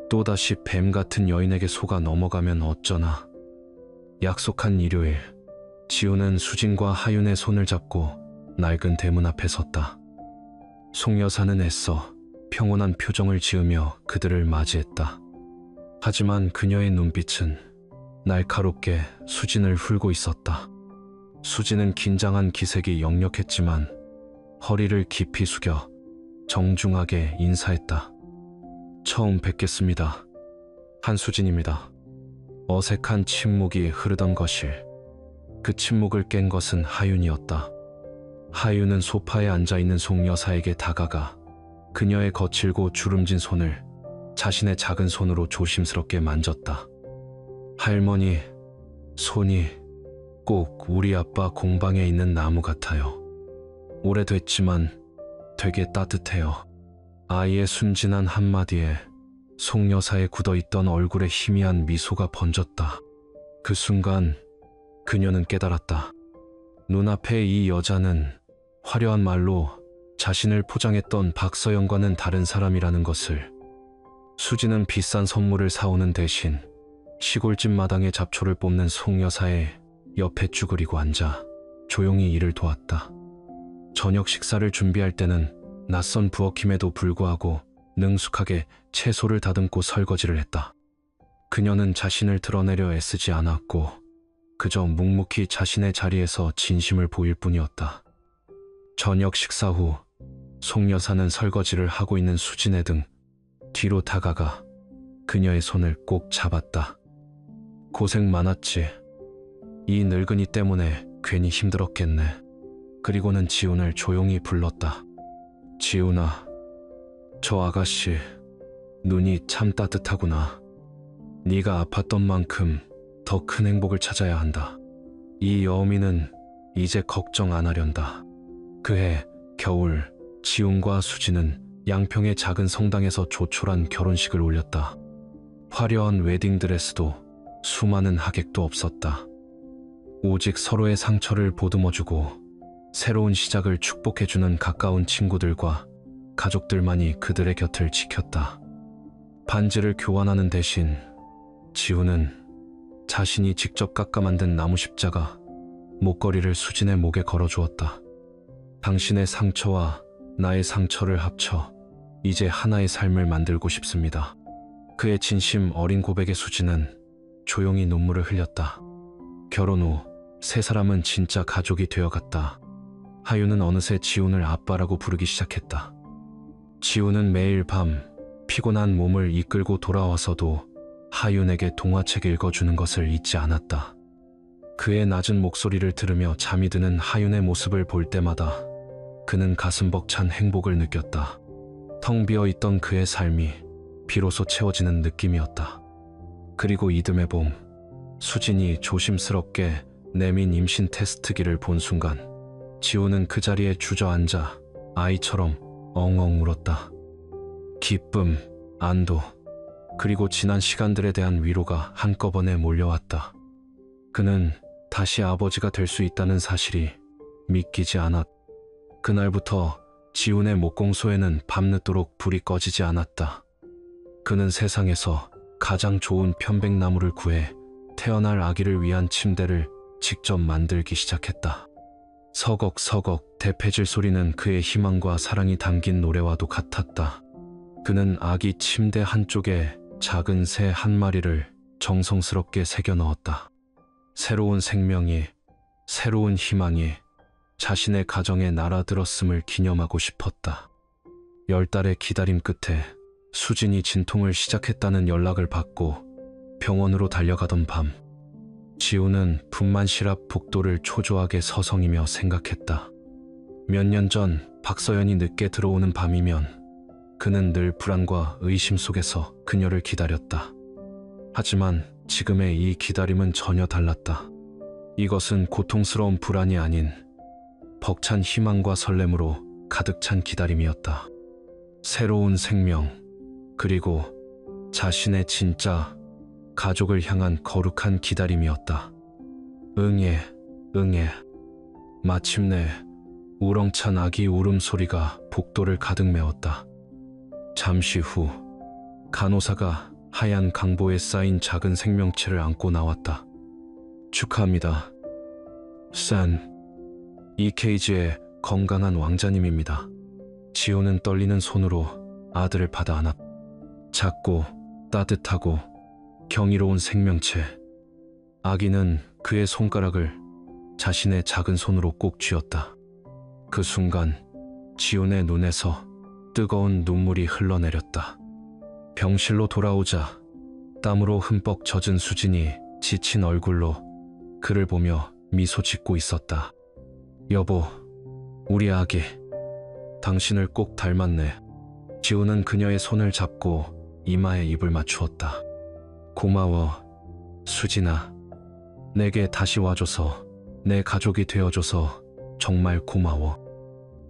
Speaker 1: 또다시 뱀 같은 여인에게 속아 넘어가면 어쩌나. 약속한 일요일, 지훈은 수진과 하윤의 손을 잡고 낡은 대문 앞에 섰다. 송 여사는 애써 평온한 표정을 지으며 그들을 맞이했다. 하지만 그녀의 눈빛은 날카롭게 수진을 훑고 있었다. 수진은 긴장한 기색이 역력했지만 허리를 깊이 숙여 정중하게 인사했다. 처음 뵙겠습니다. 한수진입니다. 어색한 침묵이 흐르던 거실. 그 침묵을 깬 것은 하윤이었다. 하윤은 소파에 앉아있는 송 여사에게 다가가 그녀의 거칠고 주름진 손을 자신의 작은 손으로 조심스럽게 만졌다. 할머니, 손이 꼭 우리 아빠 공방에 있는 나무 같아요. 오래됐지만 되게 따뜻해요. 아이의 순진한 한마디에 송 여사의 굳어있던 얼굴에 희미한 미소가 번졌다. 그 순간 그녀는 깨달았다. 눈앞의 이 여자는 화려한 말로 자신을 포장했던 박서영과는 다른 사람이라는 것을. 수지는 비싼 선물을 사오는 대신 시골집 마당에 잡초를 뽑는 송 여사의 옆에 쭈그리고 앉아 조용히 일을 도왔다. 저녁 식사를 준비할 때는 낯선 부엌임에도 불구하고 능숙하게 채소를 다듬고 설거지를 했다. 그녀는 자신을 드러내려 애쓰지 않았고 그저 묵묵히 자신의 자리에서 진심을 보일 뿐이었다. 저녁 식사 후 송 여사는 설거지를 하고 있는 수진의 등 뒤로 다가가 그녀의 손을 꼭 잡았다. 고생 많았지. 이 늙은이 때문에 괜히 힘들었겠네. 그리고는 지훈을 조용히 불렀다. 지훈아, 저 아가씨 눈이 참 따뜻하구나. 네가 아팠던 만큼 더 큰 행복을 찾아야 한다. 이 여우미는 이제 걱정 안 하련다. 그해 겨울 지훈과 수지는 양평의 작은 성당에서 조촐한 결혼식을 올렸다. 화려한 웨딩드레스도 수많은 하객도 없었다. 오직 서로의 상처를 보듬어주고 새로운 시작을 축복해주는 가까운 친구들과 가족들만이 그들의 곁을 지켰다. 반지를 교환하는 대신 지훈은 자신이 직접 깎아 만든 나무 십자가 목걸이를 수진의 목에 걸어주었다. 당신의 상처와 나의 상처를 합쳐 이제 하나의 삶을 만들고 싶습니다. 그의 진심 어린 고백에 수진은 조용히 눈물을 흘렸다. 결혼 후 세 사람은 진짜 가족이 되어갔다. 하윤은 어느새 지훈을 아빠라고 부르기 시작했다. 지훈은 매일 밤 피곤한 몸을 이끌고 돌아와서도 하윤에게 동화책 읽어주는 것을 잊지 않았다. 그의 낮은 목소리를 들으며 잠이 드는 하윤의 모습을 볼 때마다 그는 가슴 벅찬 행복을 느꼈다. 텅 비어있던 그의 삶이 비로소 채워지는 느낌이었다. 그리고 이듬해 봄, 수진이 조심스럽게 내민 임신 테스트기를 본 순간 지훈은 그 자리에 주저앉아 아이처럼 엉엉 울었다. 기쁨, 안도, 그리고 지난 시간들에 대한 위로가 한꺼번에 몰려왔다. 그는 다시 아버지가 될 수 있다는 사실이 믿기지 않았다. 그날부터 지훈의 목공소에는 밤늦도록 불이 꺼지지 않았다. 그는 세상에서 가장 좋은 편백나무를 구해 태어날 아기를 위한 침대를 직접 만들기 시작했다. 서걱서걱 대패질 소리는 그의 희망과 사랑이 담긴 노래와도 같았다. 그는 아기 침대 한쪽에 작은 새 한 마리를 정성스럽게 새겨 넣었다. 새로운 생명이, 새로운 희망이 자신의 가정에 날아들었음을 기념하고 싶었다. 10달의 기다림 끝에 수진이 진통을 시작했다는 연락을 받고 병원으로 달려가던 밤, 지훈은 분만실 앞 복도를 초조하게 서성이며 생각했다. 몇 년 전 박서연이 늦게 들어오는 밤이면 그는 늘 불안과 의심 속에서 그녀를 기다렸다. 하지만 지금의 이 기다림은 전혀 달랐다. 이것은 고통스러운 불안이 아닌 벅찬 희망과 설렘으로 가득 찬 기다림이었다. 새로운 생명, 그리고 자신의 진짜 가족을 향한 거룩한 기다림이었다. 응애, 응애. 마침내 우렁찬 아기 울음소리가 복도를 가득 메웠다. 잠시 후 간호사가 하얀 강보에 쌓인 작은 생명체를 안고 나왔다. 축하합니다. 산, 이 케이지의 건강한 왕자님입니다. 지훈은 떨리는 손으로 아들을 받아 안았다. 작고 따뜻하고 경이로운 생명체. 아기는 그의 손가락을 자신의 작은 손으로 꼭 쥐었다. 그 순간 지훈의 눈에서 뜨거운 눈물이 흘러내렸다. 병실로 돌아오자 땀으로 흠뻑 젖은 수진이 지친 얼굴로 그를 보며 미소 짓고 있었다. 여보, 우리 아기, 당신을 꼭 닮았네. 지훈은 그녀의 손을 잡고 이마에 입을 맞추었다. 고마워, 수진아. 내게 다시 와줘서, 내 가족이 되어줘서 정말 고마워.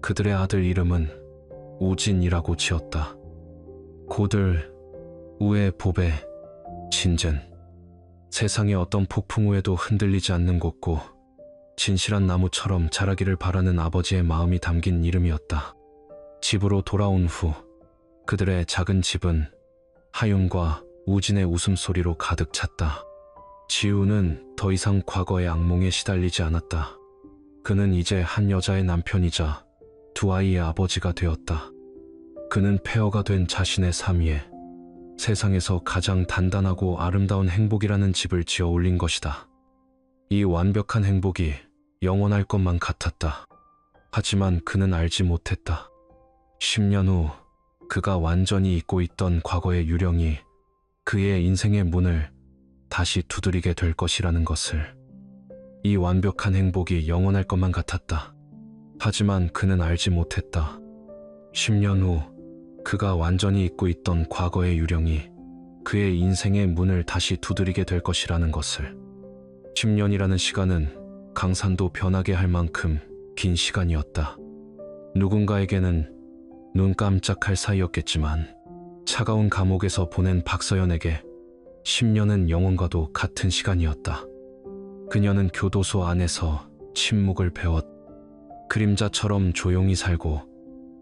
Speaker 1: 그들의 아들 이름은 우진이라고 지었다. 고들, 우에 보배, 진젠. 세상의 어떤 폭풍 후에도 흔들리지 않는 곳고 진실한 나무처럼 자라기를 바라는 아버지의 마음이 담긴 이름이었다. 집으로 돌아온 후 그들의 작은 집은 하윤과 우진의 웃음소리로 가득 찼다. 지우는 더 이상 과거의 악몽에 시달리지 않았다. 그는 이제 한 여자의 남편이자 두 아이의 아버지가 되었다. 그는 폐허가 된 자신의 삶 위에 세상에서 가장 단단하고 아름다운 행복이라는 집을 지어 올린 것이다. 이 완벽한 행복이 영원할 것만 같았다. 하지만 그는 알지 못했다. 10년 후 그가 완전히 잊고 있던 과거의 유령이 그의 인생의 문을 다시 두드리게 될 것이라는 것을. 이 완벽한 행복이 영원할 것만 같았다. 하지만 그는 알지 못했다. 10년 후 그가 완전히 잊고 있던 과거의 유령이 그의 인생의 문을 다시 두드리게 될 것이라는 것을. 10년이라는 시간은 강산도 변하게 할 만큼 긴 시간이었다. 누군가에게는 눈 깜짝할 사이였겠지만 차가운 감옥에서 보낸 박서연에게 10년은 영원과도 같은 시간이었다. 그녀는 교도소 안에서 침묵을 배웠. 그림자처럼 조용히 살고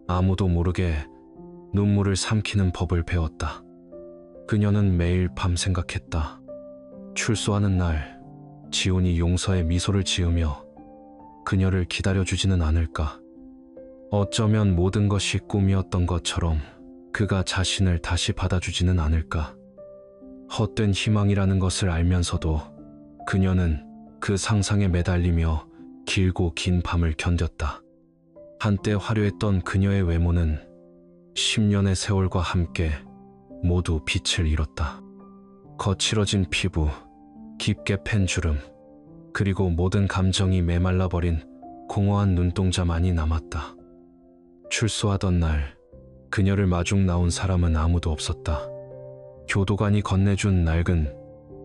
Speaker 1: 아무도 모르게 눈물을 삼키는 법을 배웠다. 그녀는 매일 밤 생각했다. 출소하는 날 지훈이 용서의 미소를 지으며 그녀를 기다려주지는 않을까. 어쩌면 모든 것이 꿈이었던 것처럼 그가 자신을 다시 받아주지는 않을까. 헛된 희망이라는 것을 알면서도 그녀는 그 상상에 매달리며 길고 긴 밤을 견뎠다. 한때 화려했던 그녀의 외모는 10년의 세월과 함께 모두 빛을 잃었다. 거칠어진 피부, 깊게 팬 주름, 그리고 모든 감정이 메말라버린 공허한 눈동자만이 남았다. 출소하던 날 그녀를 마중 나온 사람은 아무도 없었다. 교도관이 건네준 낡은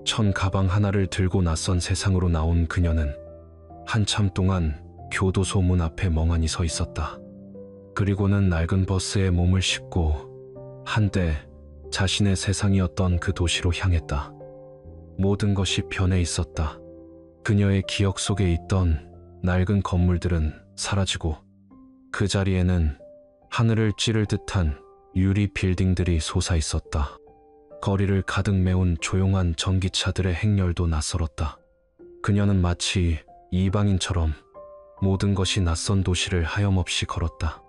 Speaker 1: 천 가방 하나를 들고 낯선 세상으로 나온 그녀는 한참 동안 교도소 문 앞에 멍하니 서 있었다. 그리고는 낡은 버스에 몸을 싣고 한때 자신의 세상이었던 그 도시로 향했다. 모든 것이 변해 있었다. 그녀의 기억 속에 있던 낡은 건물들은 사라지고 그 자리에는 하늘을 찌를 듯한 유리 빌딩들이 솟아 있었다. 거리를 가득 메운 조용한 전기차들의 행렬도 낯설었다. 그녀는 마치 이방인처럼 모든 것이 낯선 도시를 하염없이 걸었다.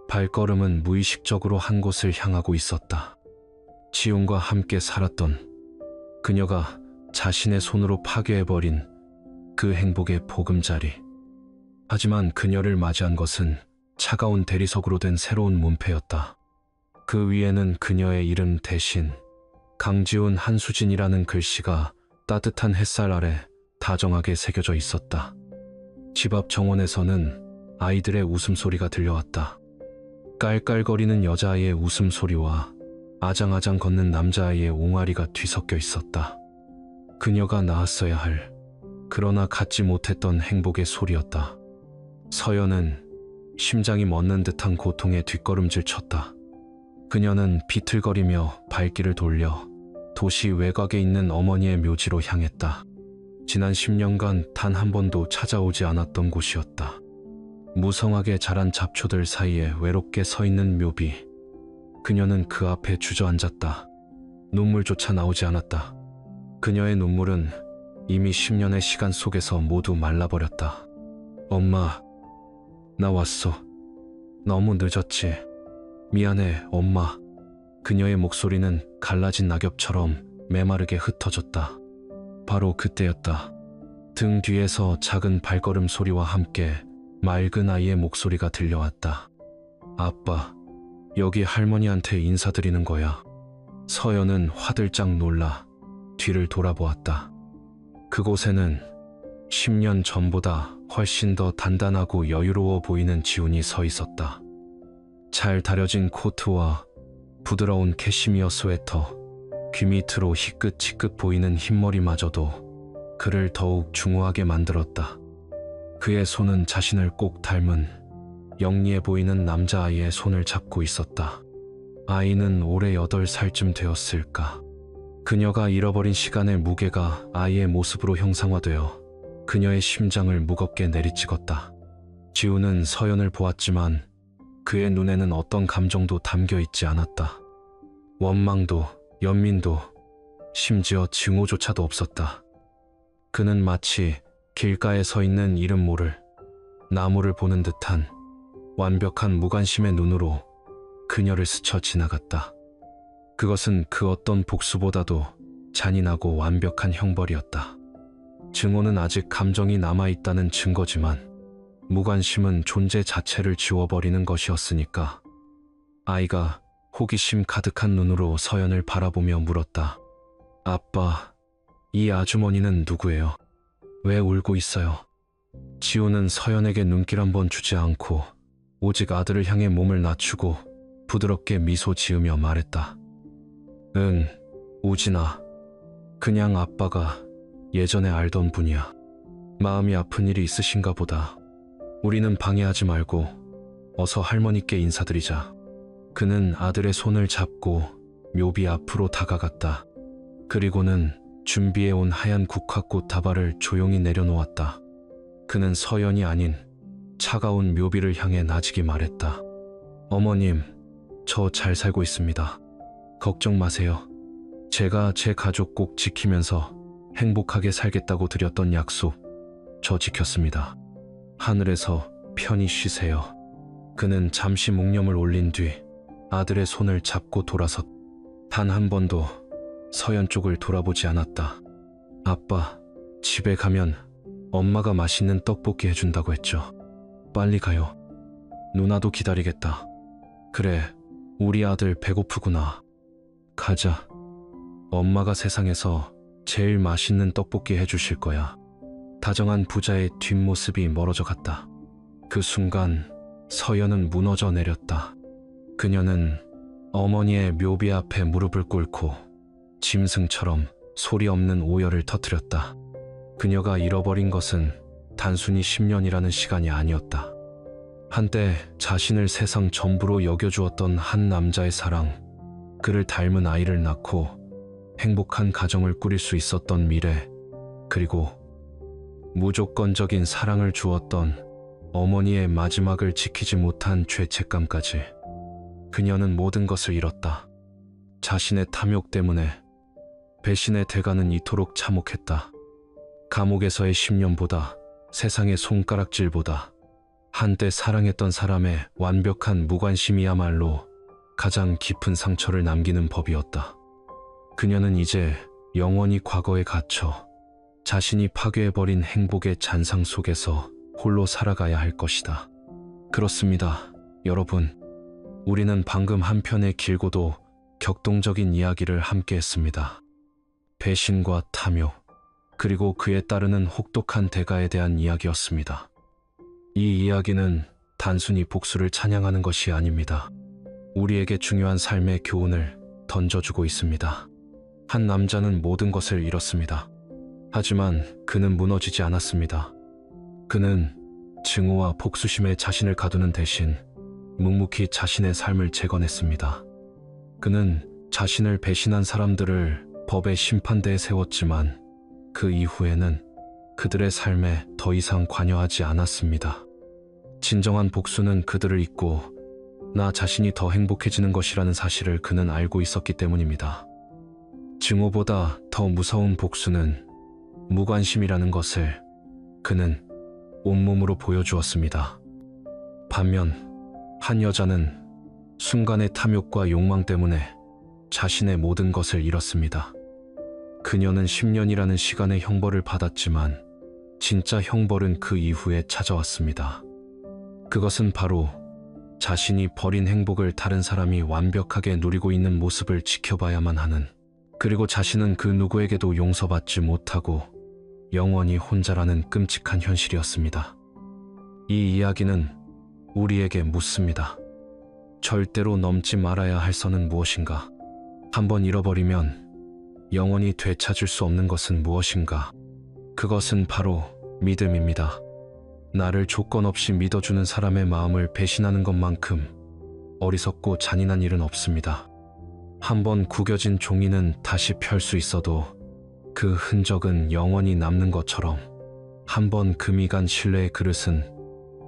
Speaker 1: 발걸음은 무의식적으로 한 곳을 향하고 있었다. 지훈과 함께 살았던 그녀가 자신의 손으로 파괴해버린 그 행복의 보금자리. 하지만 그녀를 맞이한 것은 차가운 대리석으로 된 새로운 문패였다. 그 위에는 그녀의 이름 대신 강지훈 한수진이라는 글씨가 따뜻한 햇살 아래 다정하게 새겨져 있었다. 집 앞 정원에서는 아이들의 웃음소리가 들려왔다. 깔깔거리는 여자아이의 웃음소리와 아장아장 걷는 남자아이의 옹알이가 뒤섞여 있었다. 그녀가 낳았어야 할, 그러나 갖지 못했던 행복의 소리였다. 서연은 심장이 멎는 듯한 고통에 뒷걸음질 쳤다. 그녀는 비틀거리며 발길을 돌려 도시 외곽에 있는 어머니의 묘지로 향했다. 지난 10년간 단 한 번도 찾아오지 않았던 곳이었다. 무성하게 자란 잡초들 사이에 외롭게 서 있는 묘비. 그녀는 그 앞에 주저앉았다. 눈물조차 나오지 않았다. 그녀의 눈물은 이미 10년의 시간 속에서 모두 말라버렸다. 엄마, 나 왔어. 너무 늦었지. 미안해, 엄마. 그녀의 목소리는 갈라진 낙엽처럼 메마르게 흩어졌다. 바로 그때였다. 등 뒤에서 작은 발걸음 소리와 함께 맑은 아이의 목소리가 들려왔다. 아빠, 여기 할머니한테 인사드리는 거야. 서연은 화들짝 놀라 뒤를 돌아보았다. 그곳에는 10년 전보다 훨씬 더 단단하고 여유로워 보이는 지훈이 서 있었다. 잘 다려진 코트와 부드러운 캐시미어 스웨터, 귀 밑으로 희끗희끗 보이는 흰머리마저도 그를 더욱 중후하게 만들었다. 그의 손은 자신을 꼭 닮은 영리해 보이는 남자아이의 손을 잡고 있었다. 아이는 올해 8살쯤 되었을까. 그녀가 잃어버린 시간의 무게가 아이의 모습으로 형상화되어 그녀의 심장을 무겁게 내리찍었다. 지우는 서연을 보았지만 그의 눈에는 어떤 감정도 담겨 있지 않았다. 원망도, 연민도, 심지어 증오조차도 없었다. 그는 마치 길가에 서 있는 이름 모를 나무를 보는 듯한 완벽한 무관심의 눈으로 그녀를 스쳐 지나갔다. 그것은 그 어떤 복수보다도 잔인하고 완벽한 형벌이었다. 증오는 아직 감정이 남아있다는 증거지만 무관심은 존재 자체를 지워버리는 것이었으니까. 아이가 호기심 가득한 눈으로 서연을 바라보며 물었다. 아빠, 이 아주머니는 누구예요? 왜 울고 있어요? 지우는 서연에게 눈길 한번 주지 않고 오직 아들을 향해 몸을 낮추고 부드럽게 미소 지으며 말했다. 응, 우진아. 그냥 아빠가 예전에 알던 분이야. 마음이 아픈 일이 있으신가 보다. 우리는 방해하지 말고 어서 할머니께 인사드리자. 그는 아들의 손을 잡고 묘비 앞으로 다가갔다. 그리고는 준비해온 하얀 국화꽃 다발을 조용히 내려놓았다. 그는 서연이 아닌 차가운 묘비를 향해 나지기 말했다. 어머님, 저 잘 살고 있습니다. 걱정 마세요. 제가 제 가족 꼭 지키면서 행복하게 살겠다고 드렸던 약속, 저 지켰습니다. 하늘에서 편히 쉬세요. 그는 잠시 묵념을 올린 뒤 아들의 손을 잡고 돌아섰. 단 한 번도 서연 쪽을 돌아보지 않았다. 아빠, 집에 가면 엄마가 맛있는 떡볶이 해준다고 했죠. 빨리 가요. 누나도 기다리겠다. 그래, 우리 아들 배고프구나. 가자. 엄마가 세상에서 제일 맛있는 떡볶이 해주실 거야. 다정한 부자의 뒷모습이 멀어져 갔다. 그 순간 서연은 무너져 내렸다. 그녀는 어머니의 묘비 앞에 무릎을 꿇고 짐승처럼 소리 없는 오열을 터뜨렸다. 그녀가 잃어버린 것은 단순히 10년이라는 시간이 아니었다. 한때 자신을 세상 전부로 여겨주었던 한 남자의 사랑, 그를 닮은 아이를 낳고 행복한 가정을 꾸릴 수 있었던 미래, 그리고 무조건적인 사랑을 주었던 어머니의 마지막을 지키지 못한 죄책감까지. 그녀는 모든 것을 잃었다. 자신의 탐욕 때문에 배신의 대가는 이토록 참혹했다. 감옥에서의 10년보다 세상의 손가락질보다 한때 사랑했던 사람의 완벽한 무관심이야말로 가장 깊은 상처를 남기는 법이었다. 그녀는 이제 영원히 과거에 갇혀 자신이 파괴해버린 행복의 잔상 속에서 홀로 살아가야 할 것이다. 그렇습니다, 여러분. 우리는 방금 한 편의 길고도 격동적인 이야기를 함께 했습니다. 배신과 탐욕, 그리고 그에 따르는 혹독한 대가에 대한 이야기였습니다. 이 이야기는 단순히 복수를 찬양하는 것이 아닙니다. 우리에게 중요한 삶의 교훈을 던져주고 있습니다. 한 남자는 모든 것을 잃었습니다. 하지만 그는 무너지지 않았습니다. 그는 증오와 복수심에 자신을 가두는 대신 묵묵히 자신의 삶을 재건했습니다. 그는 자신을 배신한 사람들을 법의 심판대에 세웠지만 그 이후에는 그들의 삶에 더 이상 관여하지 않았습니다. 진정한 복수는 그들을 잊고 나 자신이 더 행복해지는 것이라는 사실을 그는 알고 있었기 때문입니다. 증오보다 더 무서운 복수는 무관심이라는 것을 그는 온몸으로 보여주었습니다. 반면 한 여자는 순간의 탐욕과 욕망 때문에 자신의 모든 것을 잃었습니다. 그녀는 10년이라는 시간의 형벌을 받았지만 진짜 형벌은 그 이후에 찾아왔습니다. 그것은 바로 자신이 버린 행복을 다른 사람이 완벽하게 누리고 있는 모습을 지켜봐야만 하는, 그리고 자신은 그 누구에게도 용서받지 못하고 영원히 혼자라는 끔찍한 현실이었습니다. 이 이야기는 우리에게 묻습니다. 절대로 넘지 말아야 할 선은 무엇인가? 한번 잃어버리면 영원히 되찾을 수 없는 것은 무엇인가? 그것은 바로 믿음입니다. 나를 조건 없이 믿어주는 사람의 마음을 배신하는 것만큼 어리석고 잔인한 일은 없습니다. 한번 구겨진 종이는 다시 펼 수 있어도 그 흔적은 영원히 남는 것처럼, 한번 금이 간 신뢰의 그릇은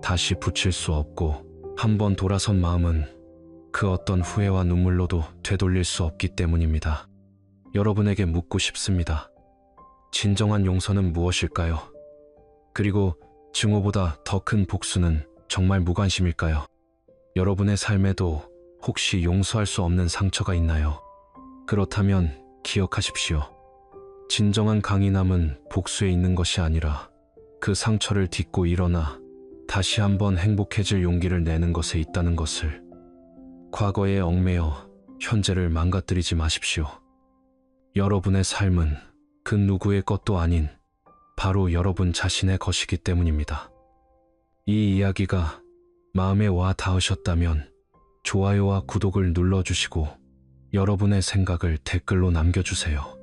Speaker 1: 다시 붙일 수 없고, 한번 돌아선 마음은 그 어떤 후회와 눈물로도 되돌릴 수 없기 때문입니다. 여러분에게 묻고 싶습니다. 진정한 용서는 무엇일까요? 그리고 증오보다 더 큰 복수는 정말 무관심일까요? 여러분의 삶에도 혹시 용서할 수 없는 상처가 있나요? 그렇다면 기억하십시오. 진정한 강인함은 복수에 있는 것이 아니라 그 상처를 딛고 일어나 다시 한번 행복해질 용기를 내는 것에 있다는 것을. 과거에 얽매여 현재를 망가뜨리지 마십시오. 여러분의 삶은 그 누구의 것도 아닌 바로 여러분 자신의 것이기 때문입니다. 이 이야기가 마음에 와 닿으셨다면 좋아요와 구독을 눌러주시고 여러분의 생각을 댓글로 남겨주세요.